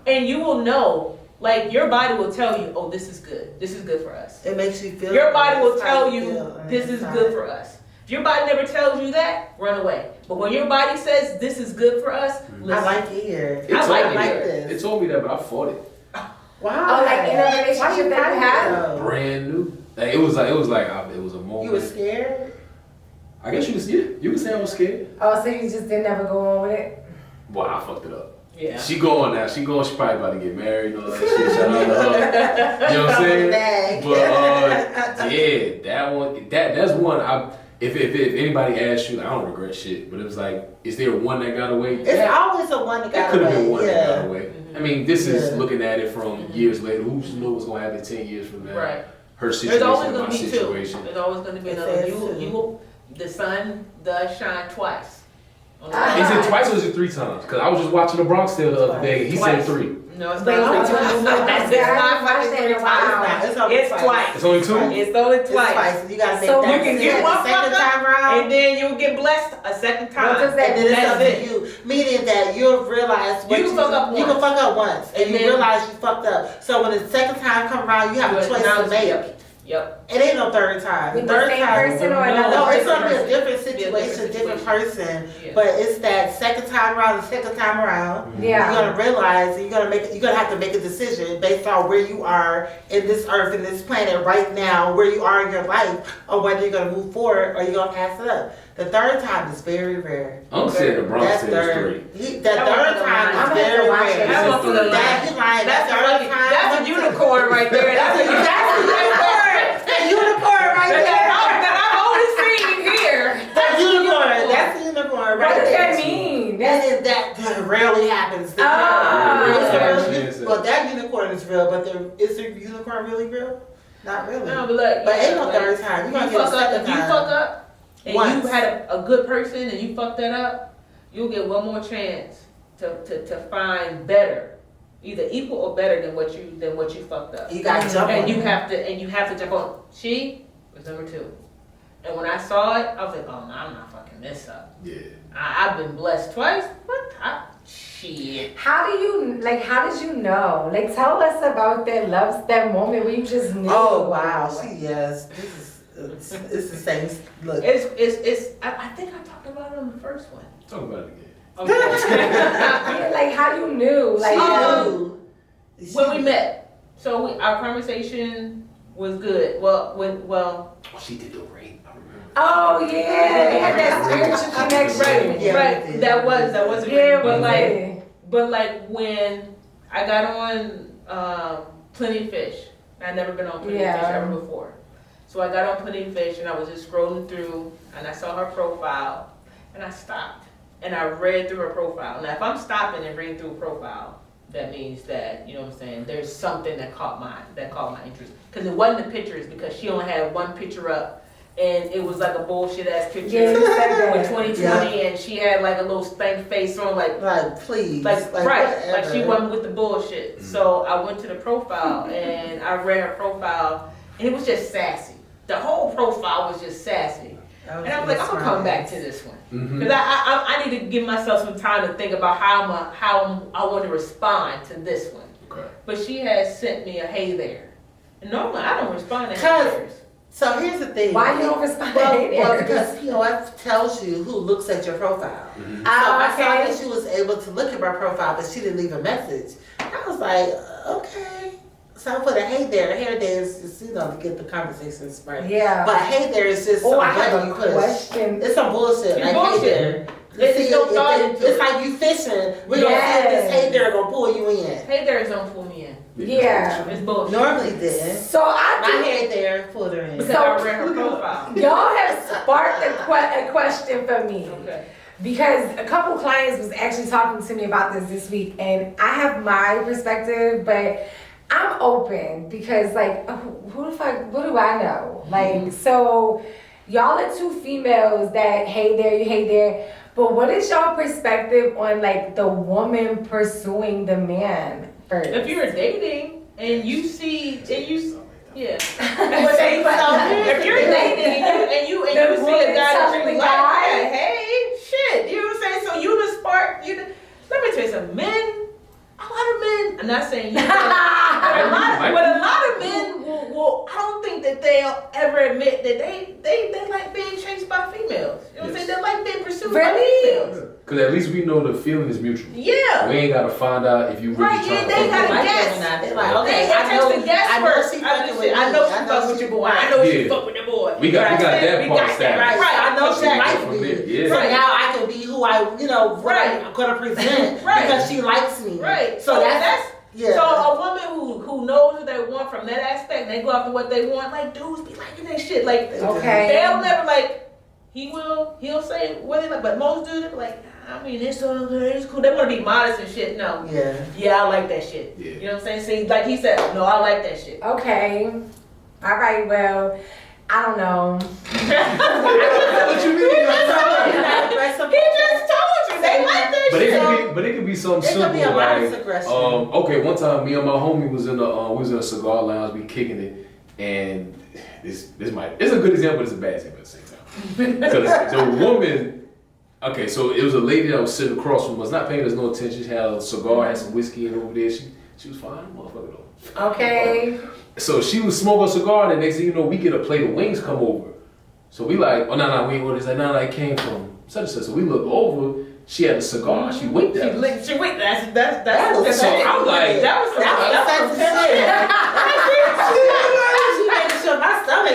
And you will know, like your body will tell you, oh, this is good. This is good for us. It makes you feel. Your body will tell you, this is good for us. If your body never tells you that, run away. But when your body says, this is good for us, listen. I like it here. I like this. It told me that, but I fought it. Wow. Oh, like in a relationship that you had? Brand new. Like, it was a moment. You were scared? I guess you can say I was scared. Oh, so you just didn't ever go on with it? Well, I fucked it up. Yeah. She going now. She probably about to get married and all that shit. Shout out to her. You know what I'm saying? But yeah, that one. That's one. if anybody asked you, I don't regret shit, but it was like, is there one that got away? It's always the one that got away. There could have been one that got away. Mm-hmm. I mean, this is looking at it from years later. Who knows what's going to happen 10 years from now? Right. Her situation, There's always my going to be situation. two. There's always going to be another. The sun does shine twice. Is it twice or is it 3 times? Because I was just watching the Bronx Tale the other day and he said 3. No, it's not 3 times. It's not fucking 3 times. It's twice. It's only 2? It's only twice. You gotta make So that you can get one second time around. and then you'll get blessed a second time. What does that And then it's That's up it. to you. Meaning that you'll realize You can fuck up you can once. fuck up once and you then- realize you fucked up. So when the second time come around, you have a choice to make. Yep. It ain't no third time. With the third same time, person or No, another no, it's person? gonna be a different Be a situation, different person. Yeah. But it's that second time around, the second time around. Yeah. You're gonna realize and you're gonna have to make a decision based on where you are in this earth, in this planet right now, where you are in your life, or whether you're gonna move forward or you're gonna pass it up. The third time is very rare. I'm saying the Bronx That's Tale is third. 3. That That third was time I'm is gonna have very to watch rare. it. That was the That you lying. That's That's a unicorn right there. That's a unicorn right there. that I've only seen here. That's a unicorn. That's a unicorn What right does there. that mean? And that rarely happens. Well, that unicorn is real, but is the unicorn really real? Not really. No, but look, But ain't no third time. You gonna get a second If you time. fuck up and Once. you had a good person and you fucked that up, you'll get one more chance to find better, either equal or better than what you fucked up. You got to jump And on you it. have to jump on. She was number 2, and when I saw it, I was like, oh no, I'm not fucking this up. Yeah. I've been blessed twice. What? Shit. How did you know? Like, tell us about that moment where you just knew. Oh wow, yes. It's the same look. I think I talked about it on the first one. Talk about it again. Okay. Yeah, like how you knew. Like, When we met, so our conversation was good. Well, She did the rape. I remember. oh yeah, they had that spiritual connection. right, Yeah, right. we did. That was Yeah, but like when I got on Plenty of Fish, I'd never been on Plenty of Fish ever before. So I got on Plenty of Fish and I was just scrolling through and I saw her profile and I stopped and I read through her profile. Now if I'm stopping and reading through a profile, that means that, you know what I'm saying, there's something that caught my interest. Because it wasn't the pictures, because she only had one picture up and it was like a bullshit ass picture with 2020 and she had like a little stank face on, like please, like right, whatever. like she wasn't with the bullshit. So I went to the profile and I read her profile and it was just sassy. The whole profile was just sassy. And I was like, I'm gonna come back to this one because I need to give myself some time to think about how I want to respond to this one. Okay. But she has sent me a hey there, and normally I don't respond to hey there's. So here's the thing. Why you don't respond? Well, because POF tells you who looks at your profile. So I saw that she was able to look at my profile, but she didn't leave a message. I was like, okay. So I put a hey there. Hey there is just, to get the conversation started. Yeah. But hey there is just I have something a you push. question. It's some bullshit. It's Like bullshit. hey there. There's no thought into It's it. like you fishing. We're gonna see if this hey there gonna pull you in. Hey there's don't pull me in. Yeah. It's bullshit. Normally it didn't. So My I hey there pulled her in. Because I read her profile. y'all have sparked a question for me. Okay. Because a couple clients was actually talking to me about this week, and I have my perspective, but I'm open because, like, what do I know? Like, so y'all are 2 females that hey there, but what is y'all perspective on, like, the woman pursuing the man first? If you're dating and you see yeah. If If you're dating and you see a guy that you like, yeah, hey, shit, you know what I'm saying? So you the spark, let me tell you something, a lot of men, I'm not saying you, but a lot of men will, I don't think that they'll ever admit that they like being chased by females. You know what I'm saying? They like being pursued by females. Because at least we know the feeling is mutual. Yeah. We ain't got to find out if you really Right, trying they to gotta fuck guess. They're like, okay, I know she fucking with me. I know she fuck with your boy. We got that part established. Right, I know she likes From me. there, yeah. So now I can be who I'm gonna present because she likes me. Right. So that's yeah. So a woman who knows what they want from that aspect, and they go after what they want, like dudes be liking that shit. Like Okay. they'll never like he'll say what they like, but most dudes are like, I mean, it's so good, it's cool. They want to be modest and shit. No. Yeah, I like that shit. Yeah. You know what I'm saying? See, like he said, no, I like that shit. Okay. All right, well, I don't know. What you mean? He just told you they like that shit. But it could be something simple. It could be a modest aggression. Okay, one time me and my homie was in a cigar lounge, we kicking it, and it's a good example, but it's a bad example at the same time. Because the woman. Okay, so it was a lady that was sitting across from us, not paying us no attention. She had a cigar, had some whiskey in over there. She was fine, motherfucker though. Okay. So she was smoking a cigar, and the next thing you know, we get a plate of wings come over. So we like, oh no, we ain't ordered. It's like, no, it came from such and such. So we look over. She had a cigar. She winked at us. She winked. That's. So I'm like, that was She made sure my stomach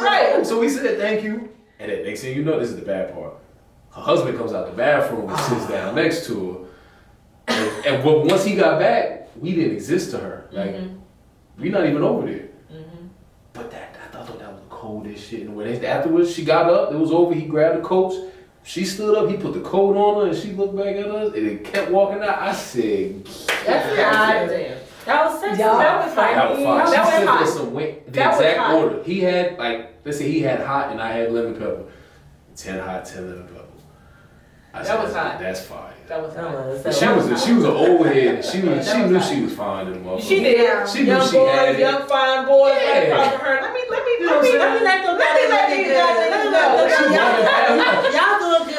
right. So we said thank you. And then next thing you know, this is the bad part. Her husband comes out the bathroom and sits down next to her. And once he got back, we didn't exist to her. Like, we not even over there. But I thought that was the coldest shit. And when afterwards, she got up, it was over, he grabbed the coats. She stood up, he put the coat on her, and she looked back at us, and it kept walking out. I said, that's goddamn. That was sexy. That was funny. That was fine. That She said was there's some wing. The exact order. He had, like, let's say he had hot and I had lemon pepper. 10 hot, 10 lemon pepper. That was hot. That's fine. That was hot. She was an old head. She knew she was fine in the motherfucker. She did. She knew she had it. Young fine boys. Yeah. Right her. Let me let these Y'all doing good.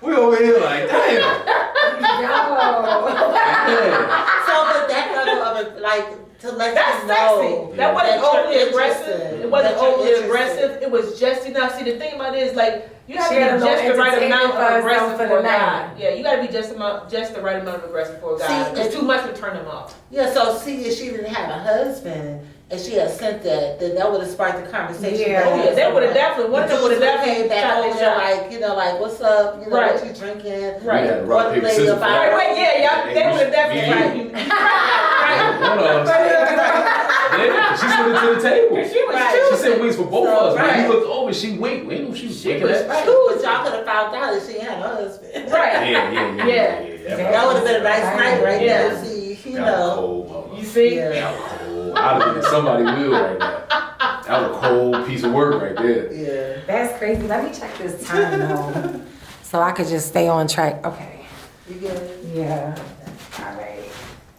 We over here like, damn. So, but that level of it, like, to let that's you know. Sexy. That wasn't overly aggressive. It wasn't That you're overly interested. aggressive. It was just enough. See, the thing about it is, like, you have She to had be a just the little right amount entertainment of aggressive for for the a guy. night. Yeah, you gotta be just the right amount of aggressive for a guy. See, Because too much would turn him off. Yeah, so see, if she didn't have a husband and she had sent that, then that would have sparked the conversation. Yeah. Oh yeah, that would have definitely. One of them would have definitely came back shot over their there, shot. like, you know, like, what's up? You know, Right. what you drinking? Right. We had rock, One paper, lady scissors. about- Right, yeah, y'all. They would have definitely. One of us. Yeah, she slid it to the table. She was Right. She choosing. said wings for both of us. When Right. he looked over, she winked. We knew she was winking at. Right, but y'all could have found out if she had a husband. Right. Yeah. That would have been a nice night right Yeah. there. See, you That was know. cold, mama. You see? Yeah. That was cold. I'd have been in somebody's wheel right now. That was a cold piece of work right there. Yeah. That's crazy. Let me check this time though. So I could just stay on track. Okay. You good? Yeah. All right.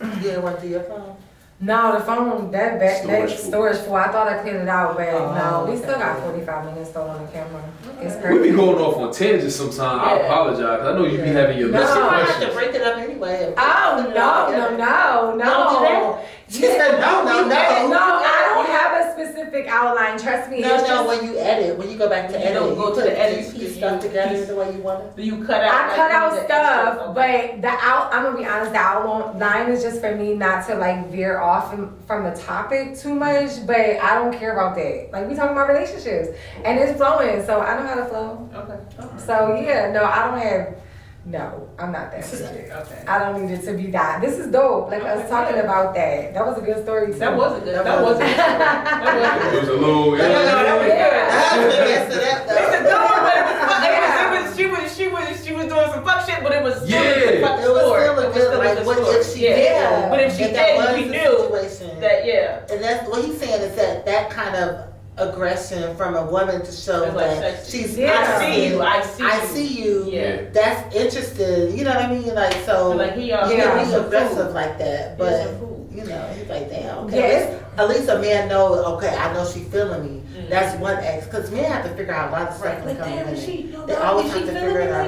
You didn't want to do your phone? No, the phone, that storage full. I thought I cleared it out, but Oh, no, we okay. still got 45 minutes though on the camera. It's We perfect. be going off on tangents sometimes. I Yeah. apologize. 'Cause I know you be having your No, list she of might have to questions. break it up anyway. Oh, no. Don't do that? She said no. No, I don't have a specific outline. Trust me. It's No, just, when you edit, when you go back to You edit, don't go to the edit you piece, stuff you together piece. the way you want it. Do you cut out? I cut out the stuff, extra? Okay. but I'm gonna be honest, the outline is just for me not to like veer off from the topic too much, but I don't care about that. Like we talking about relationships and it's flowing, so I know how to flow. Okay. So yeah, I'm not that rigid. Okay. I don't need it to be that. This is dope. Like us talking about that. That was a good story too. That was a good. That was a good. That It was was a little. No, that was Yeah. good. She was doing some fuck shit, but it was still Yeah. a fucking It was story. still a good, like, what if she did? Yeah. But if she And that did, was we the knew situation. that, yeah. And that's what he's saying is that kind of aggression from a woman to show It's like that sexy. she's Yeah. I see you. I see you. Yeah. That's interested. You know what I mean? Like so. Like he You can Yeah. be aggressive like that, but He's a fool. you know, he's like, damn. Okay, Yes. at least a man knows. Okay, I know she feeling me. Mm. That's one X. Because men have to figure out a lot of stuff when But they come damn, in. is she? They always have to figure it out. I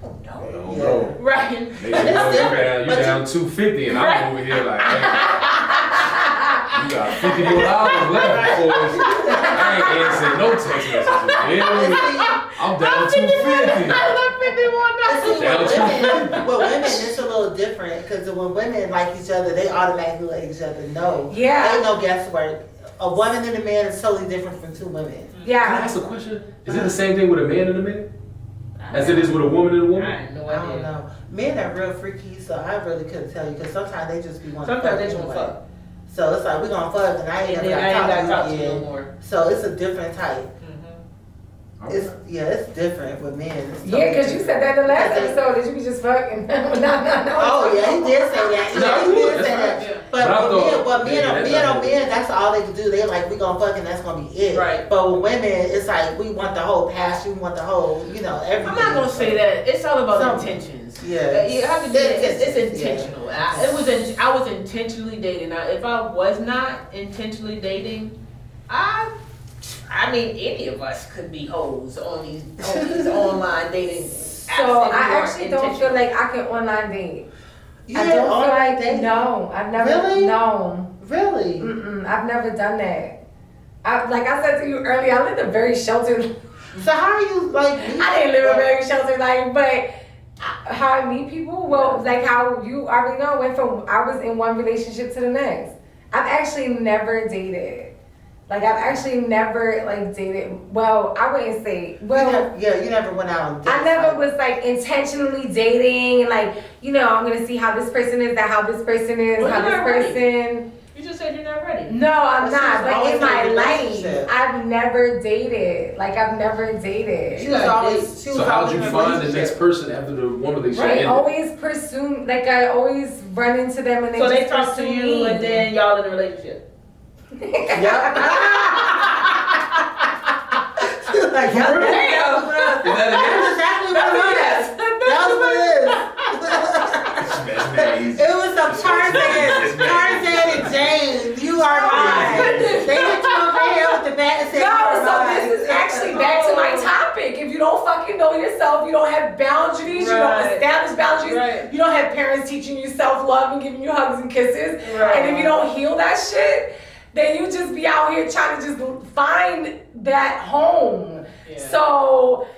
don't Yeah. know. Right. Nigga, you But down 250 and I'm over here like, hey, you got $50 left for us. I ain't answering no text messages. I'm down 250. Down 250. Well, women, it's a little different because when women like each other, they automatically let each other know. Yeah. Ain't no guesswork. A woman and a man is totally different from two women. Can I Yeah. ask a question? Is it the same thing with a man and a man? As it is with a woman and a I woman? had no I don't idea. know. Men are real freaky, so I really couldn't tell you because sometimes they just be wanting Sometimes they fuck just want anyway. fuck. So it's like, we gonna fuck, and I ain't never talk to you no more. So it's a different type. It's different with men. Yeah, because you said that in the last episode that you could just fuck and no. Oh yeah, he did say that. Yeah, he did say that. But men, that's all they can do. They're like, we gonna fuck and that's gonna be it. Right. But with women, it's like we want the whole passion, we want the whole, everything. I'm not gonna say that. It's all about intentions. Yeah. It's intentional. Yeah. I was intentionally dating. Now, if I was not intentionally dating, I mean, any of us could be hoes on these online dating. So I actually don't feel like I can online date. I don't feel like dating? No, I've never. Really? No. Really? I've never done that. Like I said to you earlier, I lived a very sheltered. So how are you like? I didn't live a very sheltered life, but how I meet people, well, like how you already know, I was in one relationship to the next. I've actually never dated. Like, I've actually never, dated, well, I wouldn't say, well. You never went out on dates. I never was, intentionally dating, and, I'm going to see how this person is, how this person is, well, how this person. You just said you're not ready. No, I'm not. But in my life, I've never dated. I've never dated. So how'd you find the next person after the one relationship ended? They always pursue, I always run into them, and they so just they talk to you, and then y'all in a relationship. Yep. Damn. That's exactly what it is. That's what it is. It was some Tarzan and Jane. You are mine. They hit you over the head with the bat and said, this is actually back to my topic. If you don't fucking know yourself, you don't have boundaries, you don't establish boundaries, you don't have parents teaching you self-love and giving you hugs and kisses, and if you don't heal that shit, then you just be out here trying to just find that home. Yeah. So,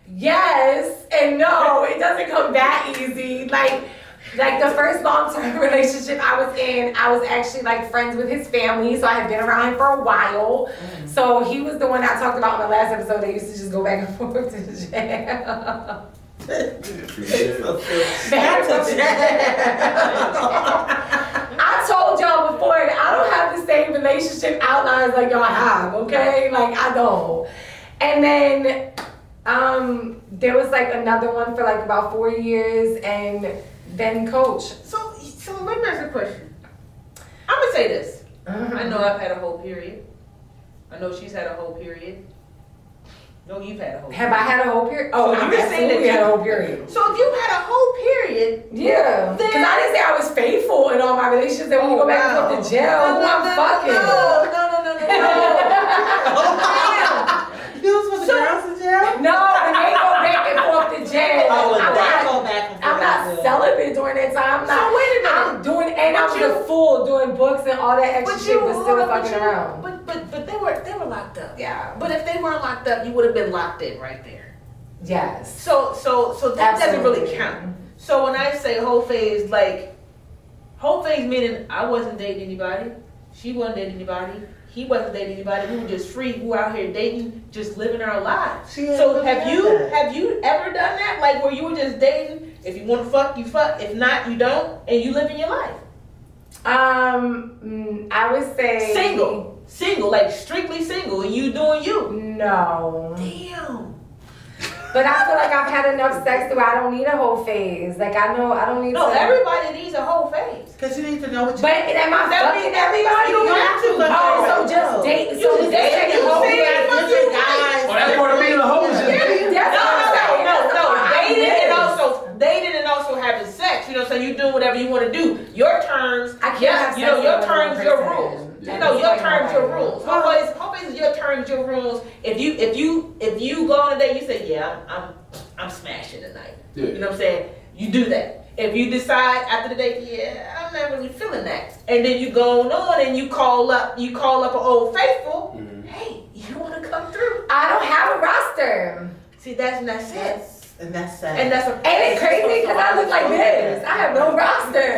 yes and no, it doesn't come that easy. Like the first long-term relationship I was in, I was actually friends with his family, so I had been around him for a while. Mm-hmm. So he was the one I talked about in the last episode that used to just go back and forth to the jail. Back to jail. I told y'all before that I don't have the same relationship outlines like y'all have, okay? I don't. And then there was another one for about 4 years, and then Coach. So let me ask a question. I'm gonna say this. I know I've had a whole period. I know she's had a whole period. No, you've had a whole period. Have I had a whole period? Oh, so you were saying that you had a whole period. So if you had a whole period, yeah. Because I didn't say I was faithful in all my relationships. Then when you go back and forth to jail, I'm fucking. No. You was with the girls in jail? No, when they go back and forth to jail. I'm not celibate during that time. So wait a minute. I'm doing, and I was a fool doing books and all that extra shit, but still fucking around. But they were locked up. Yeah. But if they weren't locked up, you would have been locked in right there. Yes. So that doesn't really count. So when I say whole phase, whole phase meaning I wasn't dating anybody, she wasn't dating anybody, he wasn't dating anybody. We were just free. We were out here dating, just living our lives. So have you ever done that? Where you were just dating? If you want to fuck, you fuck. If not, you don't, and you live in your life. I would say single, strictly single, and you doing you. No. Damn. But I feel like I've had enough sex where I don't need a whole phase. I know I don't need. No, everybody needs a whole phase. Because you need to know what you. But am I fucking everybody? You don't have to. So just date. So dating a whole phase. Different guys. Oh, that's part of being a hoe. No. Dating and also having sex. So you do whatever you want to do. Your terms. I can't have sex. Your terms, your rules. Your terms, your rules. Always is your terms, your rules. If you go on a date, you say, yeah, I'm smashing tonight. Yeah. You know what I'm saying? You do that. If you decide after the date, yeah, I'm not really feeling that, and then you go on and you call up an old faithful. Mm-hmm. Hey, you want to come through? I don't have a roster. See, that's it. And that's sad. And that's ain't it crazy? Because I look like this. I have no roster.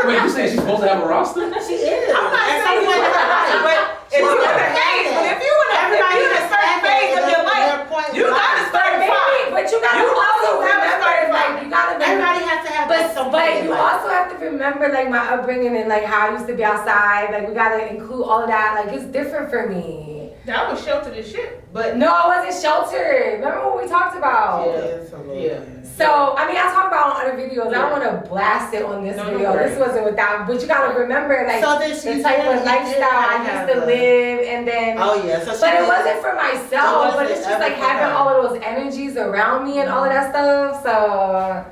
Wait, you saying she's supposed to have a roster? She is. I'm not saying you have a roster, but if you're everybody in a certain phase of your life, you got to start. But you got to also have a certain life. You got to. Everybody has to have. But But you also have to remember, like, my upbringing and, like, how I used to be outside. Like, we gotta include all of that. Like, it's different for me. That was sheltered as shit. But no, I wasn't sheltered. Remember what we talked about? Yeah. So, I mean, I talk about on other videos. I don't want to blast it on this video. This wasn't without, but you gotta remember, like, the type of lifestyle I used to live, and then. Oh yeah. So but it wasn't for myself. But it's just like having all of those energies around me and all of that stuff. So,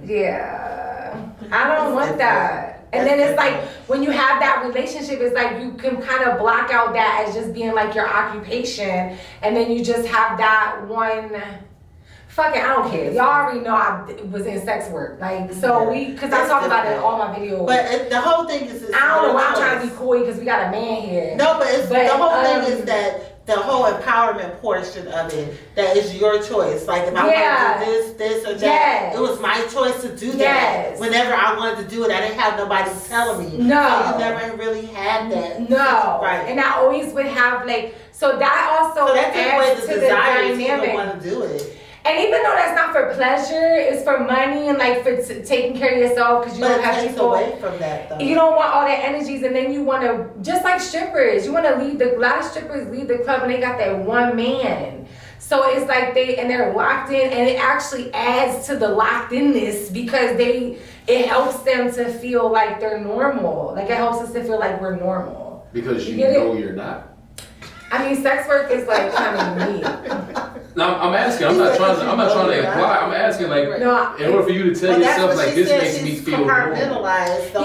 yeah, I don't want that. And then it's like, when you have that relationship, it's like you can kind of block out that as just being like your occupation. And then you just have that one, fucking, I don't care. Y'all already know I was in sex work. Like, so because I talk about it in all my videos. But the whole thing is, I don't know why I'm trying to be coy because we got a man here. No, but the whole thing is that the whole empowerment portion of it, that is your choice. Like, if I want to do this or that, it was my choice to do that. Whenever I wanted to do it, I didn't have nobody telling me. No. So you never really had that. No. Right. And I always would have, like, so that also adds to the dynamic. You don't want to do it. And even though that's not for pleasure, it's for money and like for taking care of yourself, because you don't have people. Away from that, though. You don't want all that energies, and then you want to, just like strippers, you want to leave a lot of strippers leave the club and they got that one man. So it's like they're locked in, and it actually adds to the locked inness because it helps them to feel like they're normal. Like, it helps us to feel like we're normal. Because you know you're not. I mean, sex work is like kind of neat. No, I'm asking. I'm not trying to imply. I'm asking, like, in order for you to tell yourself, like, this makes me feel normal.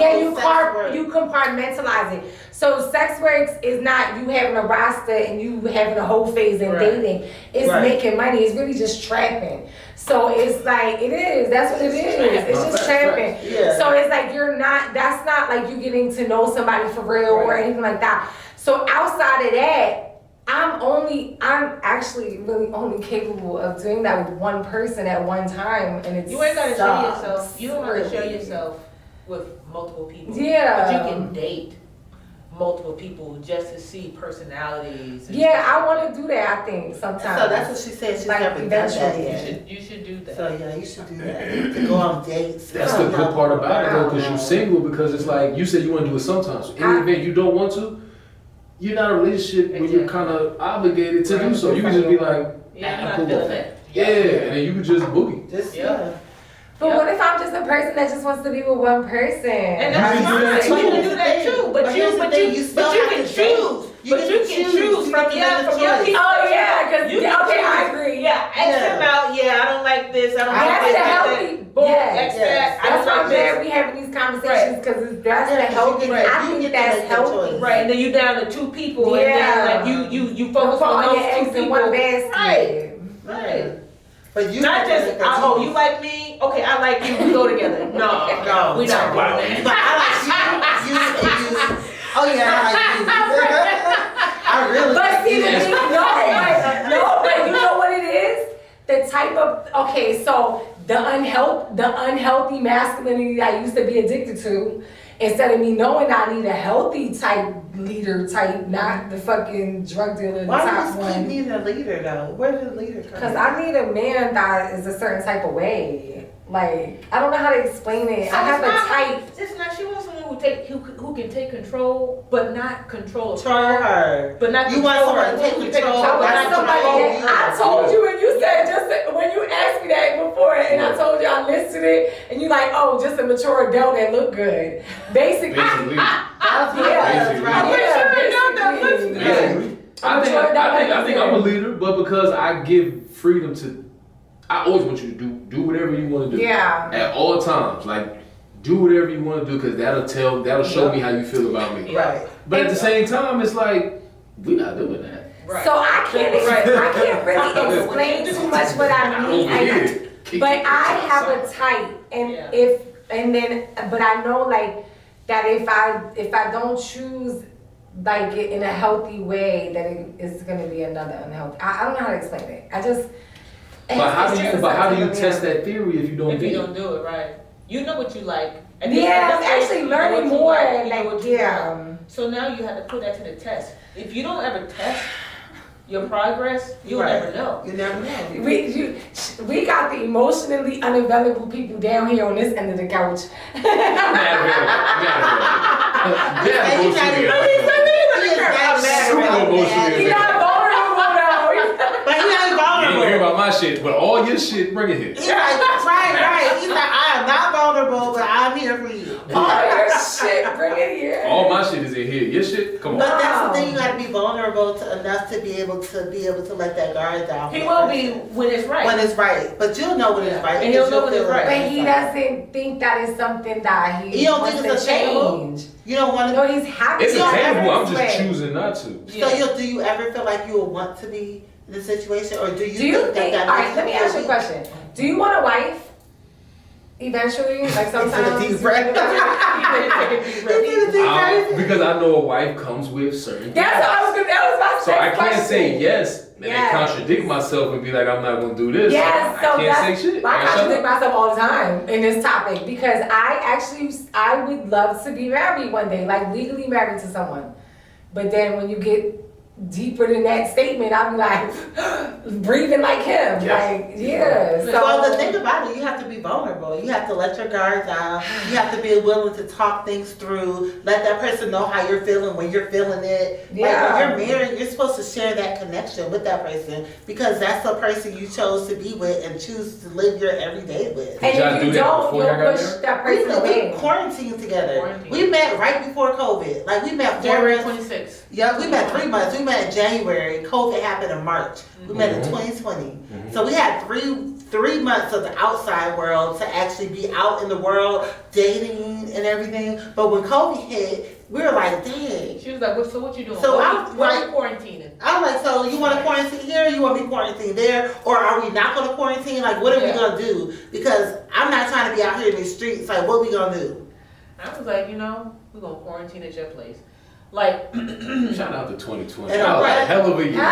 Yeah, you compartmentalize it. So sex works is not you having a roster and you having a whole phase in dating. It's making money. It's really just trapping. So it's like, it is. That's what it is. It's just trapping. Yeah. So it's like that's not like you getting to know somebody for real or anything like that. So outside of that, I'm actually really only capable of doing that with one person at one time, and it's you ain't gotta show yourself. You don't have to show yourself with multiple people. Yeah, but you can date multiple people just to see personalities. Yeah, I want to do that. I think sometimes. So that's what she said. She's never done that yet. You should do that. So yeah, you should do that. To go on dates. That's the good part about it, though, because you're single. Because it's like you said, you want to do it sometimes. So in the event you don't want to. You're not in a relationship where you're kind of obligated to do so. You can just be like, I'm cool with that. Yeah, and then you can just boogie. But what if I'm just a person that just wants to be with one person? And that's fine. You can do that too. But you can choose. But you can choose from your people. Oh yeah, because I agree. Yeah, X them out. Yeah, I don't like this. I don't like this. Healthy. X that. That's why I'm glad we having these conversations, because that's the healthy. I think that's healthy. Right, and then you down to two people, and then like you focus on those two people. In one basket. Right. But you not just you like me, okay, I like you, we go together. No, we not doing that. But I like you. Oh yeah, I like you. I really. But see the thing, but you know what it is? The type of so the unhealthy masculinity that I used to be addicted to. Instead of me knowing I need a healthy type leader type, not the fucking drug dealer, the top one. Why do you keep needing a leader though? Where did the leader come from? Because I need a man that is a certain type of way. Like, I don't know how to explain it. So I have a type. It's not. She wants someone who can take control, but not control her. But not. You want someone to take control. I told you when you said when you asked me that before, and I told you I listed it, and you like, oh, just a mature adult that look good. Basically. I think I'm a leader, but because I give freedom to, I always want you to do whatever you want to do. Yeah. At all times, like do whatever you want to do, because that'll show me how you feel about me. Right. But at the same time, it's like we're not doing that. Right. So I can't really explain too much what I mean. But I have a type, but I know like that if I don't choose like in a healthy way, that it's gonna be another unhealthy. I don't know how to explain it. But how do you test that theory if you don't do it? If you don't do it right, you know what you like. And I'm actually learning more. So now you have to put that to the test. If you don't ever test your progress, you'll never know. You never know. We got the emotionally unavailable people down here on this end of the couch. He's not vulnerable though. But he ain't vulnerable. You ain't hear about my shit, but all your shit, bring it here. He's like, right. He's like, I am not vulnerable, but I'm here for you. All your shit, bring it here. All my shit is in here. Your shit, come on. But that's the thing, you gotta be vulnerable enough to be able to let that guard down. He will be when it's right. When it's right. But you'll know when it's right. And he'll know when it's right. But he doesn't think that is something that he don't wants think it's to change. You don't want to. No, he's happy. It's attainable. I'm Way. just choosing not to. So do you ever feel like you will want to be in this situation, or do you think that? All right, let me ask you a question. Do you want a wife? Eventually, like sometimes. Take a deep breath. Because I know a wife comes with certain. That's what I was gonna. That was my So I can't question. say yes and then contradict myself and be like, I'm not gonna do this. Yes, so I can't say shit. I contradict myself all the time in this topic because I would love to be married one day, like legally married to someone. But then when you get deeper than that statement, I'm like breathing like him. Yeah. So well, the thing about it, you have to be vulnerable. You have to let your guard down. You have to be willing to talk things through. Let that person know how you're feeling when you're feeling it. Yeah. Like when you're married, you're supposed to share that connection with that person because that's the person you chose to be with and choose to live your everyday with. And if you don't, you'll push that person away. We quarantined together. We met right before COVID. Like we met January 26th. Yeah, we met 3 months. We met in January. COVID happened in March. We met in 2020. So we had three months of the outside world to actually be out in the world, dating and everything. But when COVID hit, we were like, dang. She was like, so what you doing? So we're quarantining. I was like, so you want to quarantine here? You want me quarantine there? Or are we not going to quarantine? Like, what are we going to do? Because I'm not trying to be out here in the streets. Like, what are we going to do? I was like, we're going to quarantine at your place. Like, shout out to 2020. And that was a hell of a year. I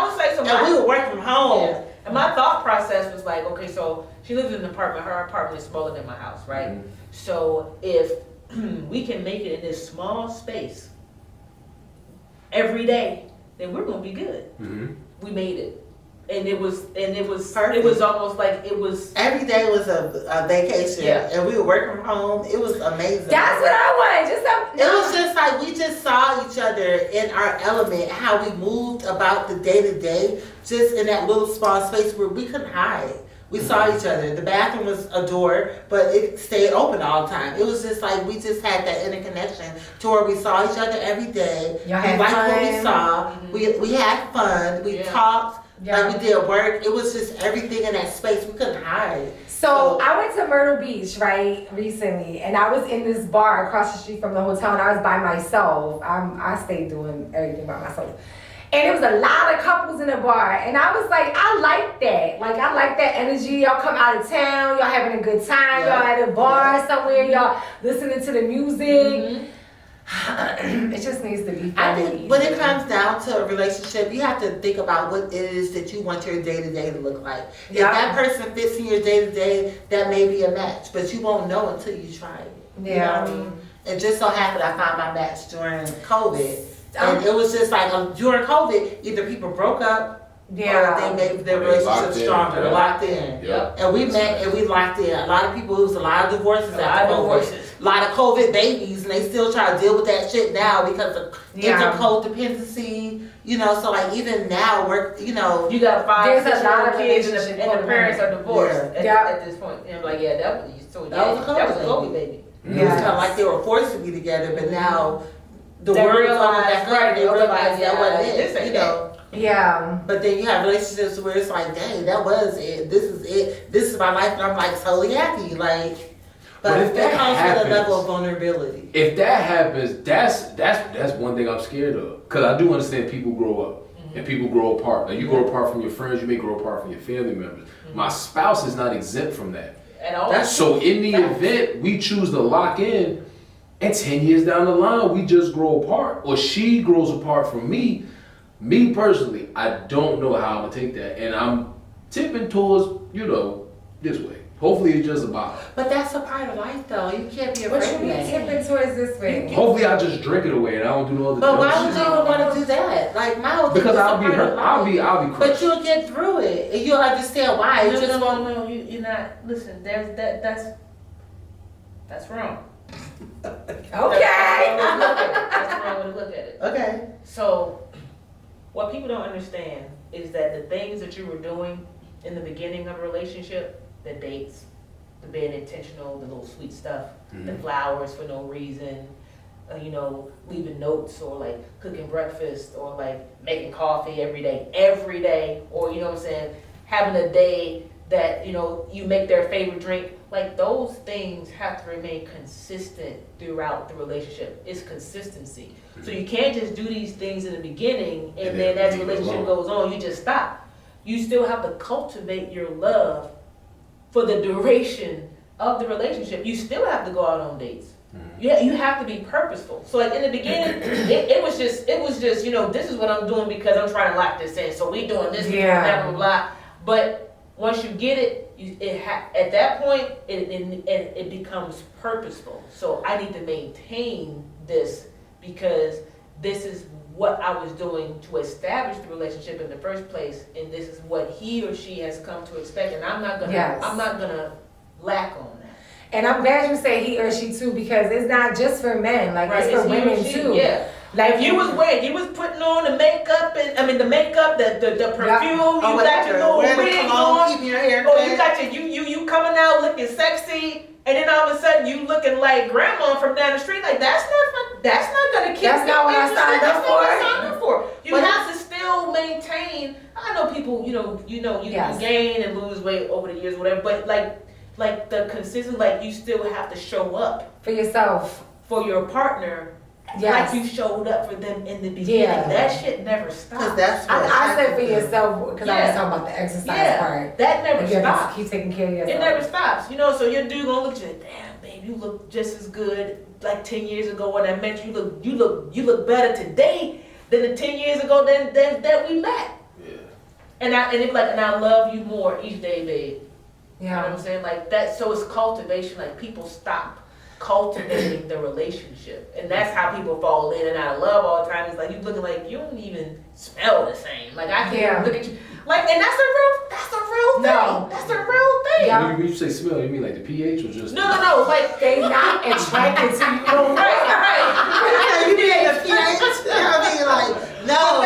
would say so. And we would work from home. Yeah. And my thought process was like, okay, so she lives in an apartment. Her apartment is smaller than my house, right? Mm-hmm. So if we can make it in this small space every day, then we're gonna be good. Mm-hmm. We made it. And it was perfect. It was almost like it was every day was a vacation, and we would work from home. It was amazing. That's what I wanted. It was just like we just saw each other in our element, how we moved about the day to day, just in that little small space where we couldn't hide. We saw each other. The bathroom was a door, but it stayed open all the time. It was just like we just had that interconnection to where we saw each other every day. We liked what we saw. Mm-hmm. We had fun. We talked. Yeah. Like we did work. It was just everything in that space. We couldn't hide. So I went to Myrtle Beach, right, recently, and I was in this bar across the street from the hotel, and I was by myself. I stayed doing everything by myself. And there was a lot of couples in the bar, and I was like, I like that. Like, I like that energy. Y'all come out of town, y'all having a good time, y'all at a bar somewhere, y'all listening to the music. Mm-hmm. It just needs to be fun. I think when it comes down to a relationship, you have to think about what it is that you want your day-to-day to look like. If that person fits in your day-to-day, that may be a match, but you won't know until you try it. Yeah. You know what I mean? It just so happened I found my match during COVID. And it was just like during COVID, either people broke up, or they made their relationship stronger, locked in. Yep. And we met and we locked in. A lot of people, it was a lot of divorces after COVID. A lot of COVID babies, and they still try to deal with that shit now because of intercodependency. So like even now, you got 5, 6 kids and the parents are divorced at this point. And I'm like, that was a COVID baby. It was kind of like they were forced to be together, but now the world's over back up. They realize that wasn't it. Yeah. But then you have relationships where it's like, dang, that was it. This is it. This is my life, and I'm like totally happy. Like, but if that comes with a level of vulnerability. If that happens, that's one thing I'm scared of. Because I do understand people grow up and people grow apart. Like you grow apart from your friends, you may grow apart from your family members. My spouse is not exempt from that. At all. So in the event we choose to lock in, and 10 years down the line we just grow apart, or she grows apart from me. Me personally, I don't know how I'm gonna take that, and I'm tipping towards, this way. Hopefully it's just a bottle. But that's a part of life, though. You can't be afraid What you of mean that. tipping towards this way? Hopefully I just drink it away and I don't do all the But dumb why would shit. you even want to do that? Like, my whole thing Because is I'll a be part hurt. of I'll life. be But crushed. you'll get through it. And you'll understand why. You just won't. No, you're not. Listen, that's wrong. Okay. That's the wrong way to look at it. Okay. So, what people don't understand is that the things that you were doing in the beginning of a relationship, the dates, the being intentional, the little sweet stuff, the flowers for no reason, leaving notes or like cooking breakfast or like making coffee every day, or you know what I'm saying, having a day that you make their favorite drink. Like those things have to remain consistent throughout the relationship. It's consistency. So you can't just do these things in the beginning and then as the relationship goes on, you just stop. You still have to cultivate your love for the duration of the relationship. You still have to go out on dates. You have to be purposeful. So like in the beginning, it was just this is what I'm doing because I'm trying to lock this in. So we doing this, blah blah blah. But once you get it, at that point, it becomes purposeful. So I need to maintain this because this is what I was doing to establish the relationship in the first place, and this is what he or she has come to expect, and I'm not gonna lack on that. And I'm glad you say he or she too, because it's not just for men, like it's for women too. Yeah. Like you was putting on the makeup the perfume, you got your little wig on, keeping your hair or you got you coming out looking sexy, and then all of a sudden you looking like grandma from down the street. Like that's not gonna keep. That's not what I signed up for. You have to still maintain. I know people, you gain and lose weight over the years, whatever. But like the consistent, like you still have to show up for yourself, for your partner. Yes. Like you showed up for them in the beginning. Yeah. That shit never stops. I said for yourself because I was talking about the exercise part. That never stops. Keep taking care of yourself. It never stops. So your dude gonna look at you, damn babe, you look just as good like 10 years ago when I met you. You look better today than the 10 years ago that we met. Yeah. And I love you more each day, babe. Yeah. You know what I'm saying? Like that. So it's cultivation. Like people stop cultivating the relationship, and that's how people fall in and out of love all the time. It's like you looking like you don't even smell the same. Like I can't look at you like, and that's a real thing. No. That's a real thing. Yeah. When you say smell, you mean like the pH or just No. Like they not attracted to you. Right. You mean the pH? I mean, like, no,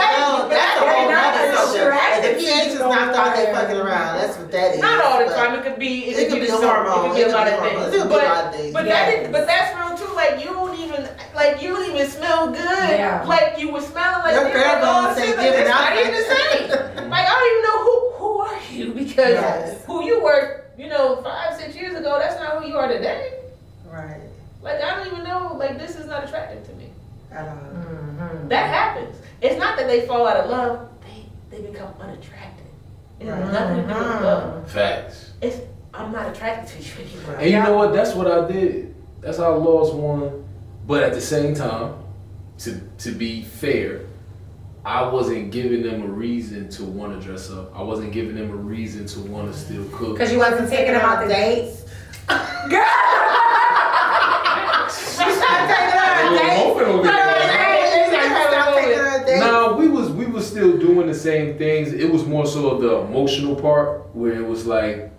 that's a whole nother subject. The pH is not thought they fucking around. That's what that is. Not all the time. It could be the hormone. It could be a lot of things. But that's real too. Like you don't even smell good. Yeah. Like you were smelling like your pheromones ain't giving out. Not even the same. Like I don't even know who are you, because who you were 5-6 years ago, that's not who you are today. Right. Like I don't even know. Like this is not attractive to me. I don't know. Mm-hmm. That happens. It's not that they fall out of love. They become unattractive. It has nothing to do with love. Facts. I'm not attracted to you anymore. And you know what? That's what I did. That's how I lost one. But at the same time, to be fair, I wasn't giving them a reason to want to dress up. I wasn't giving them a reason to want to still cook. Because you wasn't taking them out the dates. Girl! She's not taking them out the dates. No, we was still doing the same things. It was more so of the emotional part where it was like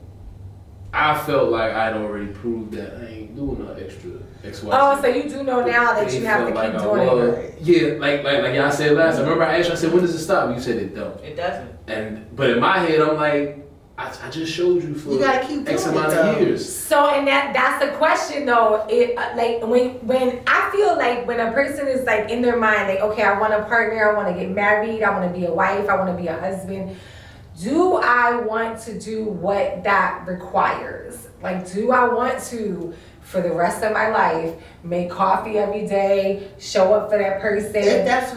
I felt like I'd already proved that I ain't doing no extra XY. Oh, so you do know now that you have to keep doing it. Yeah, like y'all said last time. Remember I asked you, I said, when does it stop? You said it don't. It doesn't. But in my head, I'm like, I just showed you for X amount of years. So, and that's the question though. It like when I feel like when a person is like in their mind, like, okay, I want a partner, I want to get married, I want to be a wife, I want to be a husband. Do I want to do what that requires? Like, do I want to, for the rest of my life, make coffee every day, show up for that person?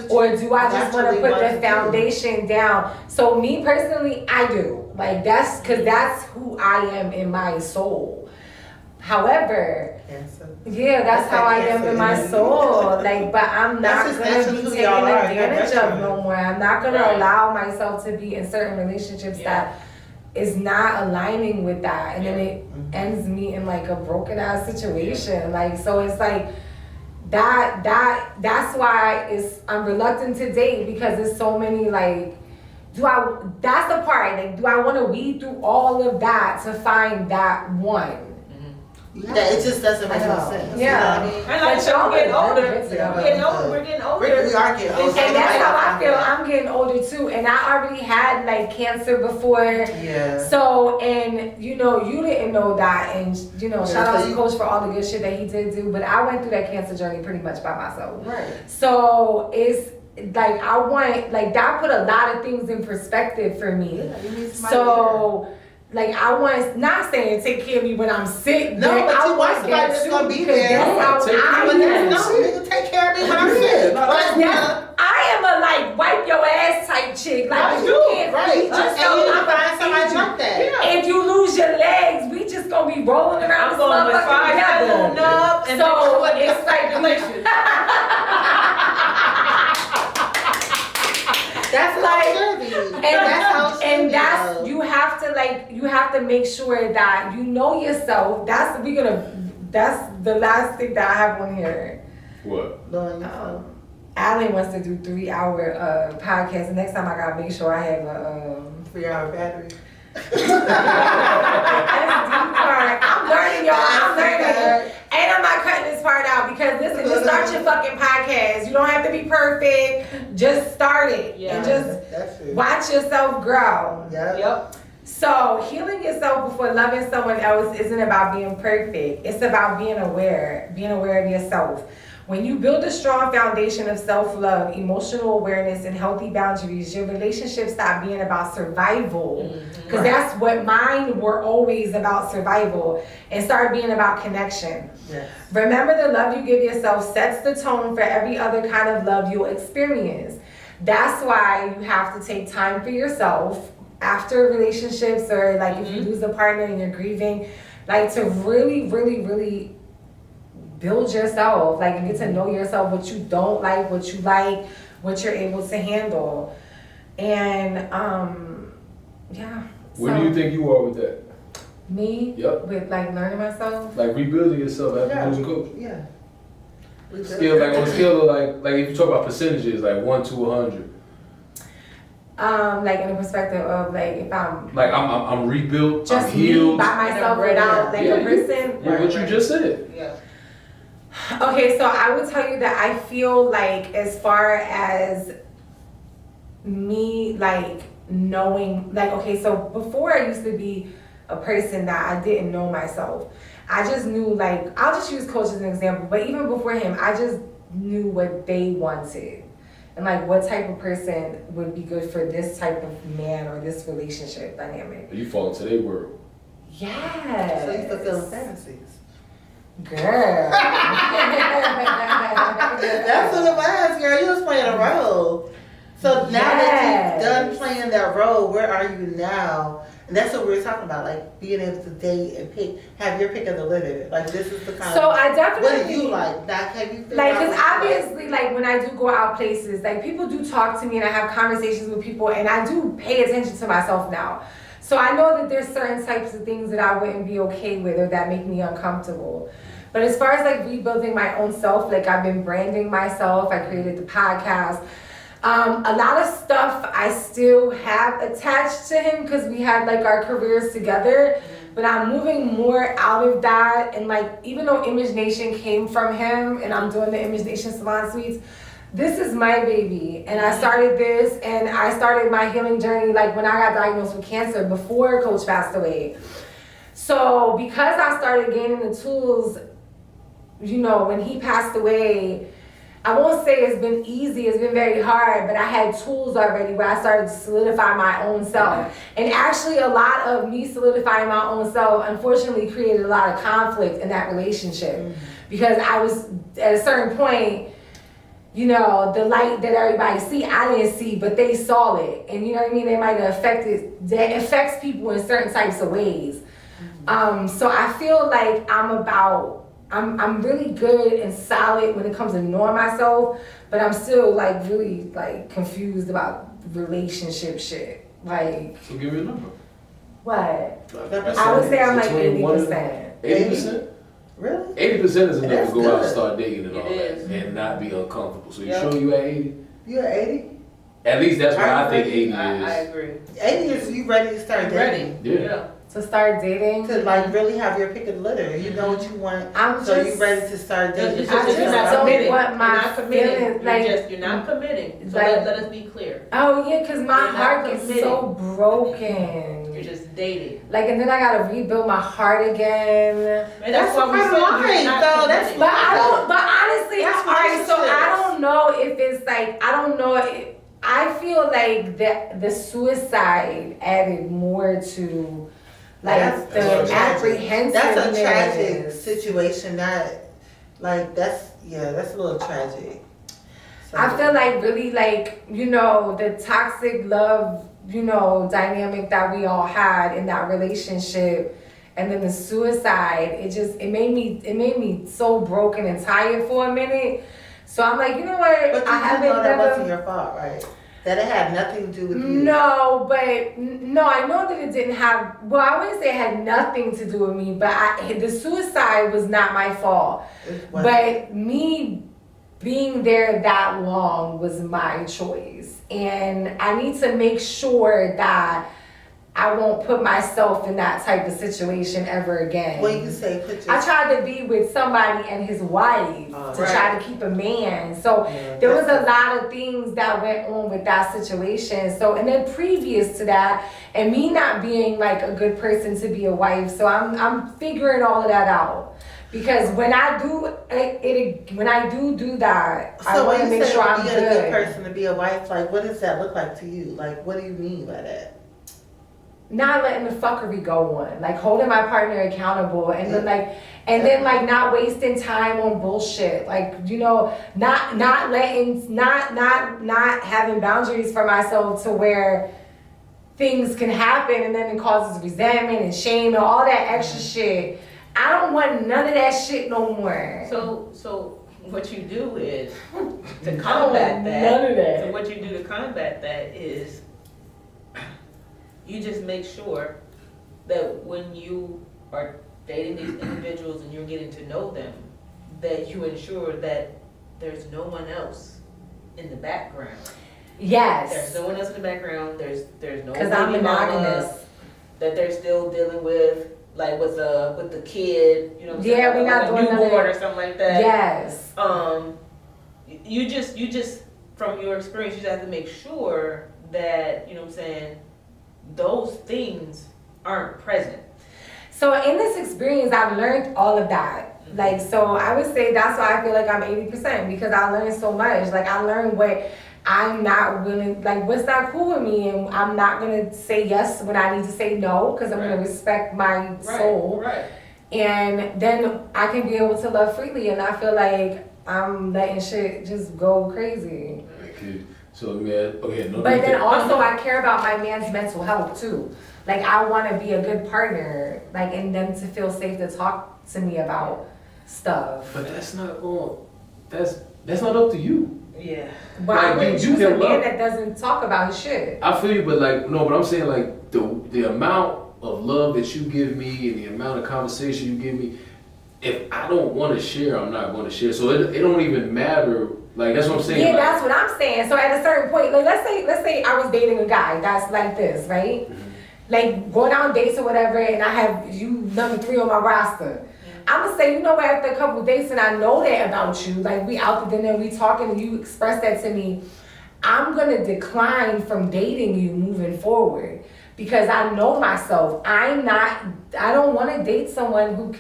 Or do I just want to put the foundation down? So me personally, I do. Like, that's because that's who I am in my soul. However, that's how I am in my soul. Like, but I'm not going to be taken advantage of no more. I'm not going to allow myself to be in certain relationships that is not aligning with that, and then it ends me in like a broken ass situation. Like, so it's like that's why I'm reluctant to date, because there's so many like, that's the part, like, do I want to weed through all of that to find that one? Yeah, it just doesn't make no sense. Yeah. You know what I mean? And like y'all getting older. We're getting older. We are getting older. And that's how I feel. I'm getting older too. And I already had like cancer before. Yeah. So, and you know, you didn't know that. And you know, shout out to Coach for all the good shit that he did do. But I went through that cancer journey pretty much by myself. Right. So it's like, I want, like, that put a lot of things in perspective for me. Yeah, so, like, I want, not saying take care of me when I'm sick. No, but I you want somebody that's gonna be there. That's how I am. No, you take care of me when I'm sick. I am a like wipe your ass type chick. Like, you can't feed yourself. I'm buying somebody like that. If you lose your legs, we just gonna be rolling around. I'm going with 5 together. Up, and so it's like that's like, and that's you have to make sure that you know yourself. That's the last thing that I have on here. What? Alan wants to do 3-hour podcast. The next time I gotta make sure I have a 3-hour battery. I'm learning, y'all. I'm learning. And I'm not cutting this part out, because listen, just start your fucking podcast. You don't have to be perfect. Just start it. And just watch yourself grow. Yep. So healing yourself before loving someone else isn't about being perfect. It's about being aware of yourself. When you build a strong foundation of self-love, emotional awareness, and healthy boundaries, your relationships stop being about survival. Because that's what mine were, always about survival, and start being about connection. Yes. Remember, the love you give yourself sets the tone for every other kind of love you'll experience. That's why you have to take time for yourself after relationships, or like if you lose a partner and you're grieving, like to really, really, really build yourself, like, and get to know yourself, what you don't like, what you like, what you're able to handle. And yeah. Where do you think you are with that? Me? Yep. With like learning myself? Like rebuilding yourself after losing coach? Yeah. Scale, like on a scale of like if you talk about percentages, like 1 to 100. Like in the perspective of like, if I'm like I'm rebuilt, just I'm healed by myself without like a person. Yeah, what you just said. Yeah. Okay, so I would tell you that I feel like, as far as me, like, knowing, like, okay, so before I used to be a person that I didn't know myself. I just knew, like, I'll just use Coach as an example, but even before him, I just knew what they wanted. And like, what type of person would be good for this type of man or this relationship dynamic. You fall into their world. Yes. So you fulfill fantasies. Girl. That's what it was, girl. You was playing a role. So now that you've done playing that role, where are you now? And that's what we were talking about, like being able to date and have your pick of the litter. Like, this is the kind so of. I definitely. What do you like? Like, have you like, because obviously, like, when I do go out places, like, people do talk to me and I have conversations with people, and I do pay attention to myself now. So I know that there's certain types of things that I wouldn't be okay with, or that make me uncomfortable. But as far as like rebuilding my own self, like, I've been branding myself. I created the podcast. A lot of stuff I still have attached to him because we had like our careers together, but I'm moving more out of that. And like, even though Image Nation came from him and I'm doing the Image Nation Salon Suites, this is my baby. And I started this, and I started my healing journey like when I got diagnosed with cancer, before Coach passed away. So because I started gaining the tools, you know, when he passed away, I won't say it's been easy, it's been very hard, but I had tools already where I started to solidify my own self. And actually, a lot of me solidifying my own self, unfortunately, created a lot of conflict in that relationship. Because I was, at a certain point, you know, the light that everybody see, I didn't see, but they saw it. And you know what I mean? They might have affected, that affects people in certain types of ways. So I feel like I'm really good and solid when it comes to knowing myself, but I'm still like really like confused about relationship shit. Like, So give me a number. What? Like I would say I'm like between 80%. 80%? Really? 80% is enough That's to go out and good. start dating and It all is. that and not be uncomfortable. So you Yep. sure you at 80? You at 80? At least that's what I think I 80 is. I agree. 80 is you ready to start I'm dating. ready. Yeah. To start dating? To like really have your pick of the litter. You know what you want. I'm So just, you ready to start dating. It's I just, just you're not don't committing. want my You're not committing. feelings, like- You're not committing. So like- let us be clear. oh yeah, cause my You're not heart gets committing. so broken. You're just dating. Like, and then I gotta rebuild my heart again. And that's why we part of said life, you're not though. That's committing. But I don't, but honestly, That's alright, so I relationships. don't know if it's like, I don't know, I feel like the suicide added more to, like, That's the tragic. apprehensiveness. That's a tragic situation. That's a little tragic. So- I feel like really like, the toxic love, dynamic that we all had in that relationship, and then the suicide, it made me so broken and tired for a minute. So I'm like, you know what? But you I haven't know that never. wasn't your fault, right? That it had nothing to do with you. No, but no, I know that it didn't have. Well, I wouldn't say it had nothing to do with me, but the suicide was not my fault. It wasn't. But me being there that long was my choice, and I need to make sure that I won't put myself in that type of situation ever again. Well, you can say put your. I tried to be with somebody and his wife to Right. try to keep a man. So Yeah, there was a that's- lot of things that went on with that situation. So, and then previous to that, and me not being like a good person to be a wife. So I'm figuring all of that out. Because when I do do that, I So want when to you make say sure I'm be a good good. person to be a wife, like what does that look like to you? Like what do you mean by that? Not letting the fuckery go on, like holding my partner accountable, and then not wasting time on bullshit, like not having boundaries for myself to where things can happen and then it causes resentment and shame and all that extra shit. I don't want none of that shit no more. So what you do is to I don't combat want that. none of that. So what you do to combat that is you just make sure that when you are dating these individuals and you're getting to know them, that you ensure that there's no one else in the background. Yes. There's no one else in the background. There's no Because I'm baby mama monogamous. that they're still dealing with, like with the kid, you know what I'm saying? Yeah, we're not Like a doing none of newborn that. or something like that. Yes. You just from your experience, you just have to make sure that, you know what I'm saying, those things aren't present. So in this experience, I've learned all of that. Like, so I would say that's why I feel like I'm 80%, because I learned so much. Like, I learned what I'm not willing, like what's not cool with me, and I'm not gonna say yes when I need to say no, because I'm gonna respect my soul. Right. And then I can be able to love freely, and I feel like I'm letting shit just go crazy. Okay. So no. But then also I care about my man's mental health too. Like, I want to be a good partner, like, and them to feel safe to talk to me about stuff. But that's not going. That's not up to you. Yeah. But Like, I wouldn't you choose a can man love- that doesn't talk about his shit. I feel you, but but I'm saying like the amount of love that you give me and the amount of conversation you give me, if I don't want to share, I'm not going to share. So it don't even matter. Like, that's what I'm saying. Yeah, like, that's what I'm saying. So at a certain point, like let's say I was dating a guy that's like this, right? Like going out on dates or whatever, and I have you number 3 on my roster. I'm gonna say, you know what, after a couple of dates and I know that about you, like we out to dinner, we talking, and you express that to me, I'm gonna decline from dating you moving forward, because I know myself. I don't want to date someone who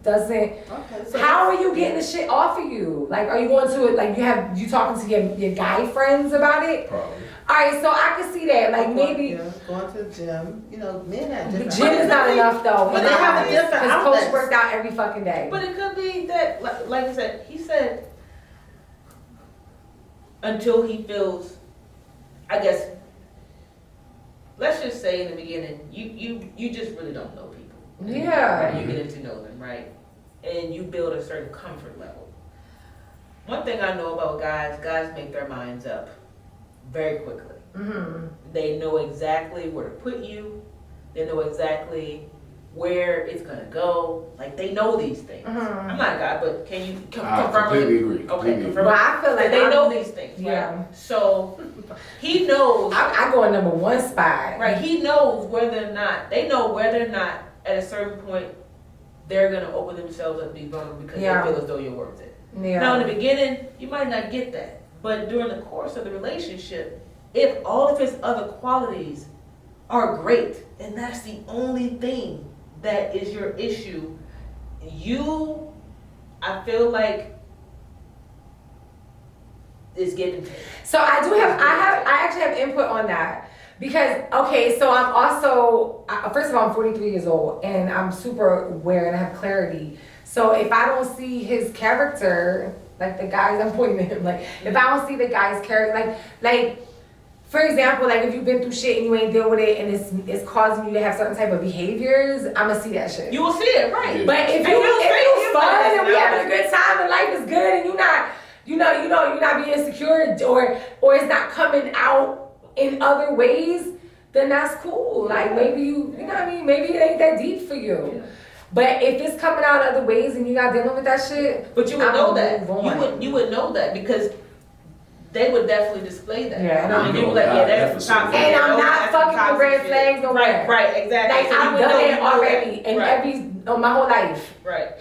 doesn't. Okay, so How are you getting the shit off of you? Like, are you going to it? Like, you talking to your guy friends about it? Probably. All right, so I can see that. Like, maybe going to the gym. You know, men have the different. gym is not enough though. But they have a different Because outlets. coach worked out every fucking day. But it could be that, like I said, he said, until he feels, I guess, let's just say in the beginning, you just really don't know people. Yeah. Right? You get to know them, right? And you build a certain comfort level. One thing I know about guys make their minds up very quickly. Mm-hmm. They know exactly where to put you. They know exactly where it's gonna go. Like they know these things. I'm not a guy, but can you confirm? I completely agree. Okay, confirm. Well, I feel like they know these things, right? Yeah. So he knows. I go in number one spot. Right. He knows whether or not at a certain point they're gonna open themselves up to be vulnerable because they feel as though you're worth it. Yeah. Now in the beginning, you might not get that, but during the course of the relationship, if all of his other qualities are great, and that's the only thing that is your issue, I feel like is getting. So I actually have input on that. Because, okay, so I'm also, first of all, I'm 43 years old and I'm super aware and I have clarity. So if I don't see his character, like the guys, I'm pointing at him, like, if I don't see the guy's character, like, for example, like if you've been through shit and you ain't deal with it and it's causing you to have certain type of behaviors, I'm gonna see that shit. You will see it, right. Yeah. But if you fun and we having a good time and life is good and you're not being insecure or it's not coming out in other ways, then that's cool. Like maybe you know what I mean? Maybe it ain't that deep for you. Yeah. But if it's coming out other ways and you're not dealing with that shit, but you would know that. You would know that because they would definitely display that. Yeah. And you would like, that's toxic. And I'm not fucking with red flags no more. Right, exactly. Like so I've done it already in my whole life. Right.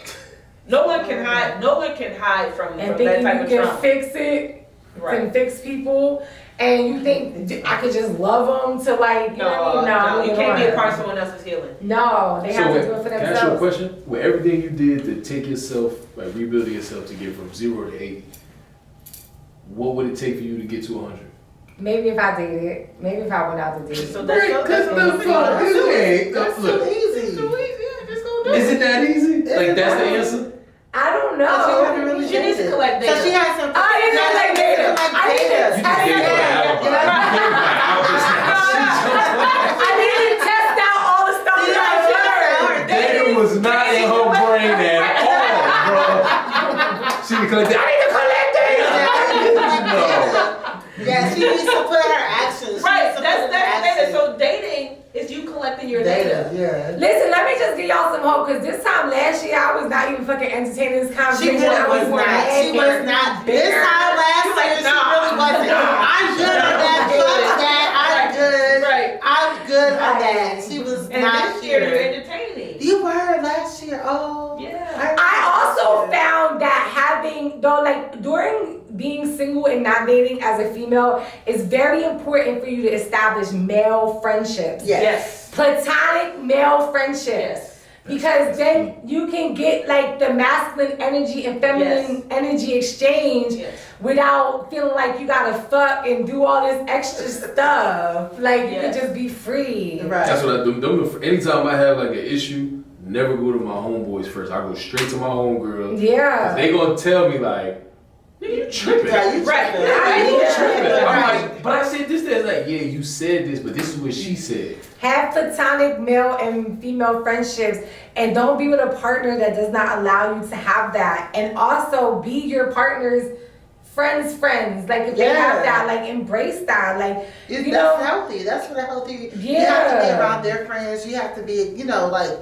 No one can hide from that type of trauma. And thinking you can fix it, can fix people. And you think I could just love them to like, you know what I mean? No, you can't be a part of someone else's healing. No, they have to do it for themselves. Can I ask you a question? With everything you did to take yourself, like rebuilding yourself to get from 0 to 80, what would it take for you to get to 100? Maybe if I dated, maybe if I went out to date. So that's so easy. Yeah, just go do it. Is it that easy? Like that's the answer? I don't know. She needs to collect data. So she has some. I didn't collect data. I need to test out all the stuff that I learned. Data was not in her brain at all, bro. She didn't collect data. I need to collect data. No. Yeah, she needs to put her actions. Right, that's data. So dating is you collecting your data. Yeah. Listen, let me just give y'all some hope because this time last year I was not even fucking entertaining this conversation. She was not. This time last year she really wasn't. I'm good on that. Fuck that. I'm good. Right. I'm good on that. She was and not this year here. you're entertaining. You were last year. Oh. Yeah. I also found that during being single and not dating as a female is very important for you to establish male friendships. Yes. Platonic male friendships. Yes. Because then you can get like the masculine energy and feminine energy exchange without feeling like you gotta fuck and do all this extra stuff. Like you can just be free. Right. That's what I do. Anytime I have like an issue, never go to my homeboys first. I go straight to my homegirls. Yeah. Cause they gonna tell me like, nigga, you tripping. Yeah, you tripping. You tripping. I'm like, but I said this. That's like, yeah, you said this, but this is what she said. Have platonic male and female friendships and don't be with a partner that does not allow you to have that. And also be your partner's friends. Like if they have that, like embrace that. Like that's healthy. That's what a healthy. You have to be around their friends. You have to be, like.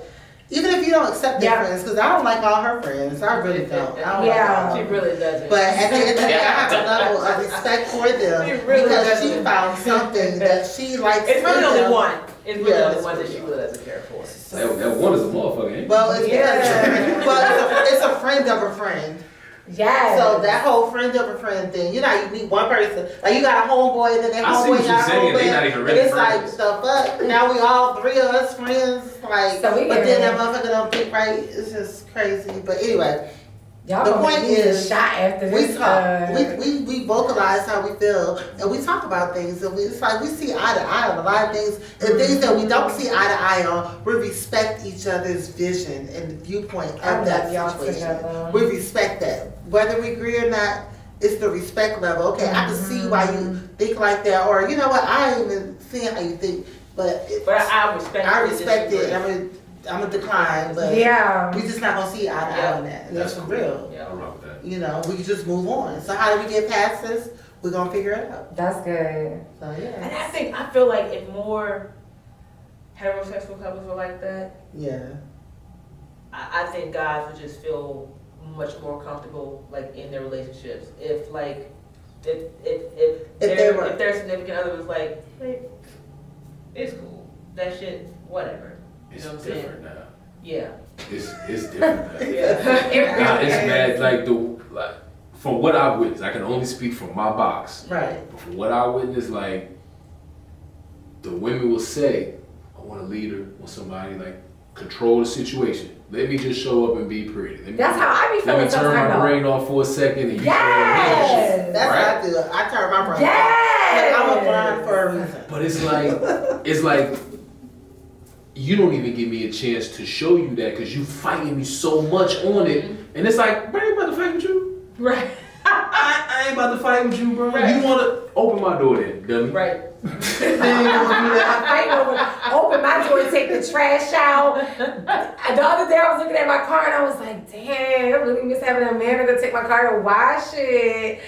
Even if you don't accept their friends, because I don't like all her friends. I really don't. She really doesn't. But at the end of the day, I have a level of respect for them because she found something that she likes. It's really only one. It's really only one that she really doesn't care for. That one is a motherfucker, ain't it? Well, it's a friend of a friend. Yes. So that whole friend of a friend thing, you meet one person, like you got a homeboy, and then that homeboy got a homeboy, and it's like the fuck. Now we all three of us friends, like, but then that motherfucker don't pick right. It's just crazy. But anyway, the point is, shot after we this, talk, we vocalize how we feel, and we talk about things, and it's like we see eye to eye on a lot of things, and things that we don't see eye to eye on. We respect each other's vision and viewpoint of that situation. We respect that. Whether we agree or not, it's the respect level. Okay, I can see why you think like that, or you know what, I ain't even seeing how you think, but I respect it. I'm a decline, but we just not gonna see eye to eye on that. That's for real. Yeah, I'm wrong with that. We can just move on. So how do we get past this? We're gonna figure it out. That's good. So yeah. And I feel like if more heterosexual couples were like that, Yeah. I think guys would just feel much more comfortable like in their relationships if their significant other was like, hey, it's cool, that shit, whatever. It's know what I'm different saying? now. Yeah. It's different now. Yeah. Nah, it's mad. Like from what I've witnessed, I can only speak from my box. Right. But from what I witnessed, like the women will say, "I want a leader, I want somebody like control the situation. Let me just show up and be pretty. That's how I be feeling. Let me turn my brain off for a second and you yes. That's right? how I do it. I turn my brain yes. off. Like, I'm a blind for a reason. But it's like you don't even give me a chance to show you that because you fighting me so much on it, and it's like, bro, I ain't about to fight with you. Right. I ain't about to fight with you, bro. Right. You want to open my door then, dummy. Right. I open my door and take the trash out. The other day I was looking at my car and I was like, dang, I really miss having a man to take my car to wash it.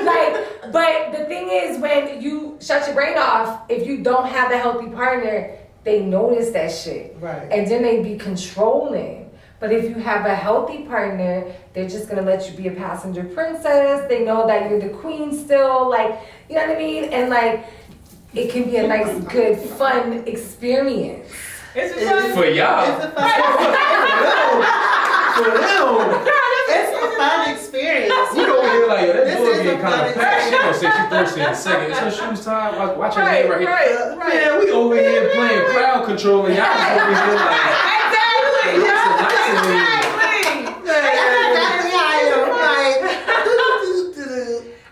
Like, but the thing is, when you shut your brain off, if you don't have a healthy partner, they notice that shit. Right. And then they be controlling. But if you have a healthy partner, they're just gonna let you be a passenger princess. They know that you're the queen still, like, you know what I mean? And like, it can be a nice, good, fun experience. It's a fun. For y'all. It's a fun For them. It's a fun experience. You know here like, that This door is getting a kind fun of packed. She gonna say she thirsty in a second. It's her shoes time. Watch her Right, name right here. right. Man, we over here playing crowd control and y'all just over here like, Exactly.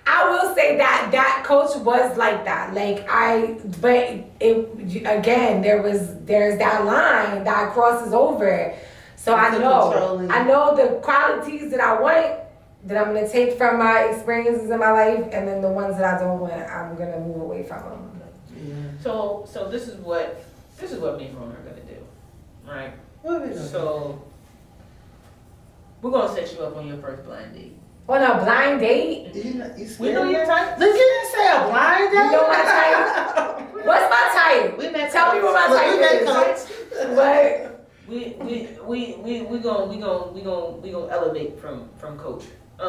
I will say that coach was like that. Like but again, there's that line that crosses over. So I know the qualities that I want, that I'm gonna take from my experiences in my life, and then the ones that I don't want, I'm gonna move away from them. Yeah. So this is what me and Rona are gonna do, right? What are we gonna So we're gonna set you up on your first blind date. On a blind date? We know your type. Did you say a blind date? You know my type? What's my type? Tell me what my type is. What? We gonna elevate from coach. I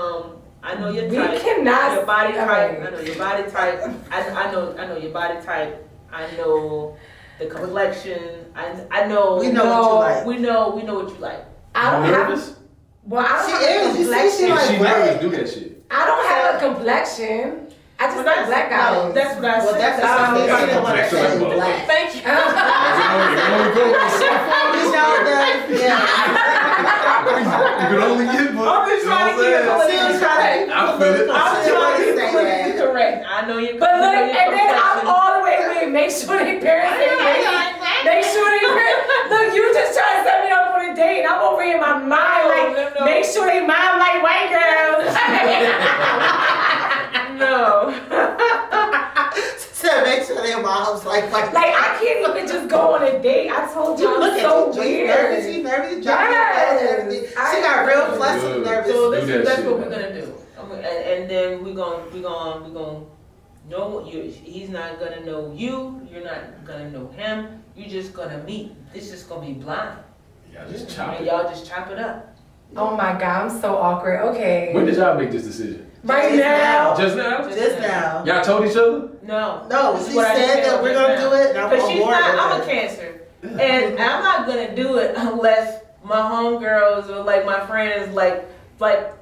know your type. We cannot. Your body type. Right. I know your body type. I know your body type. I know the complexion. I know. We know what you like. We know what you like. I don't nervous? have. Well, I don't She have is. a You see, complexion. If she Like nervous, what? do that shit. I don't have a complexion. I just like black guys. No, that's what I Well, said. that's what I what said. she didn't want to say Complexion. black. Thank you. You know You can only get one. I'm just trying to keep it politically correct. I feel it. I'm just trying to keep it Say politically that. correct. I know you're. But look, and then I'm all the way with. Make sure they parents ain't ready. Make sure they parents. Look, you just trying to set me up on a date, and I'm over here in my mind like, No. make sure they mom like white girls. No. To make sure their moms like Like I can't even just go on a date. I told you, look I'm at so you, weird. She nervous. Yes. She got real flustered, Good. nervous. So Do that that's shit, what we're man. gonna do. And then we're gonna know what you. He's not gonna know you. You're not gonna know him. You're just gonna meet. It's just gonna be blind. Y'all just chop And it. y'all just chop it up. Oh my God, I'm so awkward. Okay. When did y'all make this decision? Right now. Just now? Just now. Y'all told each other? No. No, This is she what I just said that we're gonna do it, and I'm Because on she's board not. with I'm a it. Cancer, and I'm not gonna do it unless my homegirls or like my friends like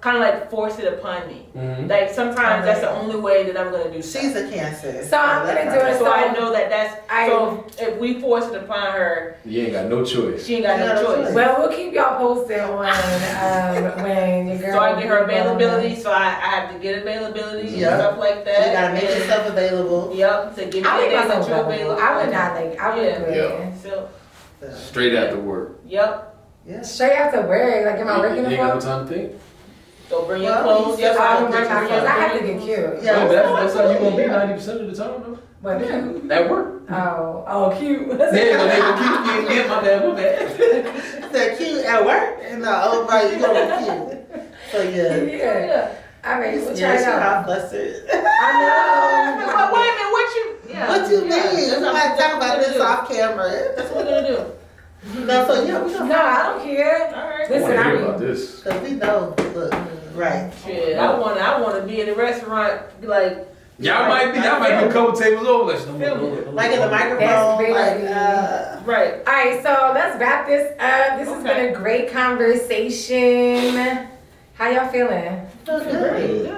kind of like force it upon me. Mm-hmm. Like sometimes that's the only way that I'm gonna do stuff. She's a Cancer. So I'm gonna do it. So I know that's. I- So if we force it upon her, You ain't got no choice. she ain't got no choice. Well, we'll keep y'all posted on when your girl. So I get her availability. So I have to get availability and Yeah. stuff like that. You gotta make And- yourself available. Yep. To give me I a make day that myself you're available. available. I would not like. I would Yeah. do it. So Straight after work. yep. Yeah. Straight after work. Like, am I working You the ain't got no phone? time to think. So bring your Well, clothes. you Yes, still I have don't to bring get my your clothes. I have to clothes. get cute. Yeah. No, that's how you gonna be 90% of the time, though. But cute. At work. Oh, cute. Yeah, they gonna keep getting my bad. They're cute at work, and no, right, you gonna be cute. So yeah. Yeah. All right, we'll try Yeah, it she out. got flustered. I know. But wait a minute, what you? Yeah. What you mean? That's We might talk about this off camera. That's what we're gonna do. No, so yeah, we don't. No, I don't care. All right. Listen, I I hear mean, about this. Cause we know, look, right. Shit, I wanna be in the restaurant, be like. Y'all might be a couple tables over. Like in the microphone, like, right. All right, so let's wrap this up. This has been a great conversation. How y'all feeling?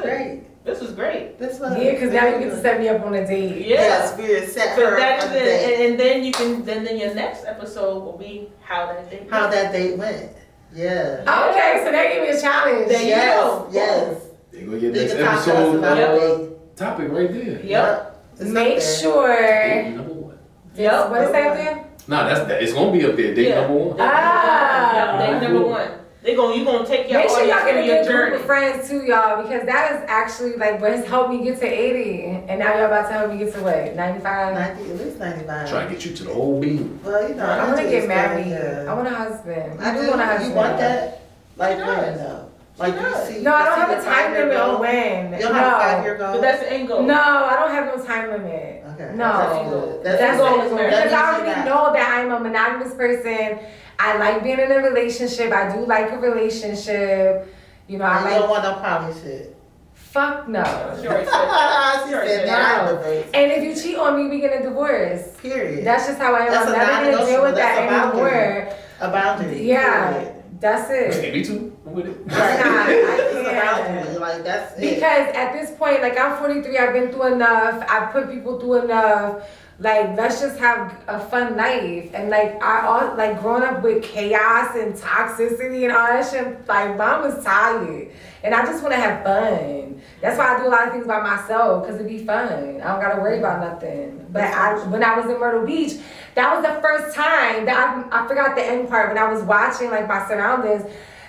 Great. This was great. This was Yeah, because now you get to set me up on a date. Yeah. Yes, we're set So her that up is on a it, date. and then you can. Then your next episode will be how that date. How that date went. Yeah. Okay, so that gave me a challenge. There you go. Yes. They gonna get They next can talk to us episode about a date. topic right there. Yep. It's Make up there. sure. Date number one. Yep. What is that then? Nah, it's gonna be up there. Date Yeah. number one. Ah. Yep, date number one. You gonna take your Make sure y'all get a your good journey. group of friends too, y'all, because that is actually like what has helped me get to 80. And now y'all about to help me get to what? 95? 90, at least 95. Try to get you to the whole beam. Well, you know, I want to get married. Yeah. I want a husband. I do want a husband. You want that? Like She when does. though? Like you see? No, I don't you have a see the time 5-year limit on goal? when. You don't have a 5-year goal? But that's the end goal. No, I don't have no time limit. Okay. No. That's good. That's goal it. is marriage. Because I That already means you know that I'm a monogamous person. I like being in a relationship. I do like a relationship. You know, And I you don't like. want no poly shit. Fuck no. She already said She Sure, said yeah. that. No. And if you cheat on me, we get a divorce. Period. That's just how I am. That's I'm a never gonna deal non-negotiable. with that That's a boundary. anymore. A boundary. Yeah, Period. that's it. Hey, me too. I'm with it. Right. Nah, I It's a can't. boundary. Like that's it. Because at this point, like I'm 43, I've been through enough. I've put people through enough. Like let's just have a fun life. And like like growing up with chaos and toxicity and all that shit. Like mom was tired, and I just want to have fun. That's why I do a lot of things by myself because it'd be fun. I don't gotta worry about nothing. But when I was in Myrtle Beach, that was the first time that I forgot the end part when I was watching like my surroundings.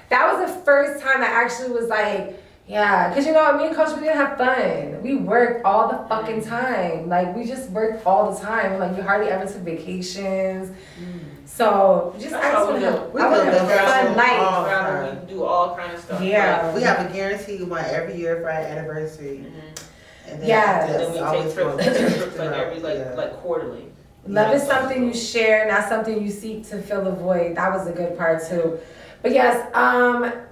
That was the first time I actually was like, yeah, because you know, me and Coach, we didn't have fun. We worked all the fucking time. Like, we just worked all the time. Like, we hardly ever took vacations. So, I just want to have a fun life. Travel, we do all kind of stuff. Yeah. We have a guaranteed one every year for our anniversary. And then Yes. And then we always take trips, going trips like every yeah. like quarterly. Love is something you share, not something you seek to fill a void. That was a good part, too. But yes,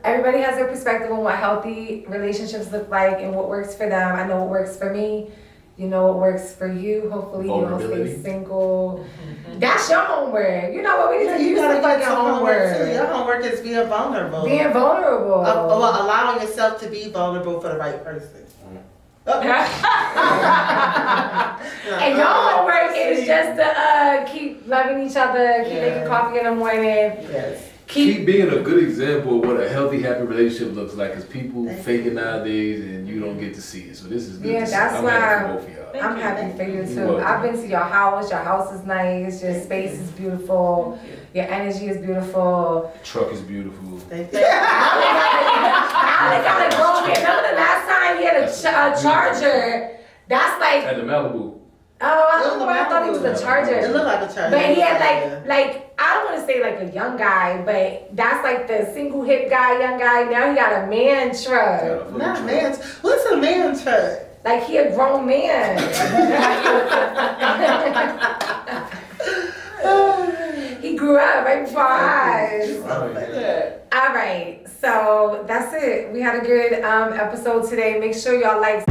everybody has their perspective on what healthy relationships look like and what works for them. I know what works for me. You know what works for you. Hopefully you don't stay single. That's your homework. You know what we need to use to fucking homework. Too. Your homework is being vulnerable. Being vulnerable. Allowing yourself to be vulnerable for the right person. And your homework is just to keep loving each other, keep making coffee in the morning. Yes. Keep being a good example of what a healthy, happy relationship looks like, because people fake it nowadays and you don't get to see it. So this is good. Yeah, to see. that's I'm why happy for both of y'all. I'm happy for you You're too. welcome. I've been to your house. Your house is nice. Your space is beautiful. Your energy is beautiful. Truck is beautiful. Thank you. I only got a grown man. Remember the last time he had a charger? That's like, At the Malibu. I don't know why I thought he was a charger. It looked like a charger. But he had like I don't want to say like a young guy, but that's like the single hip guy, young guy. Now he got a man truck. Not man. What's a man truck? Like he a grown man. He grew up right before our eyes. All right, so that's it. We had a good episode today. Make sure y'all like.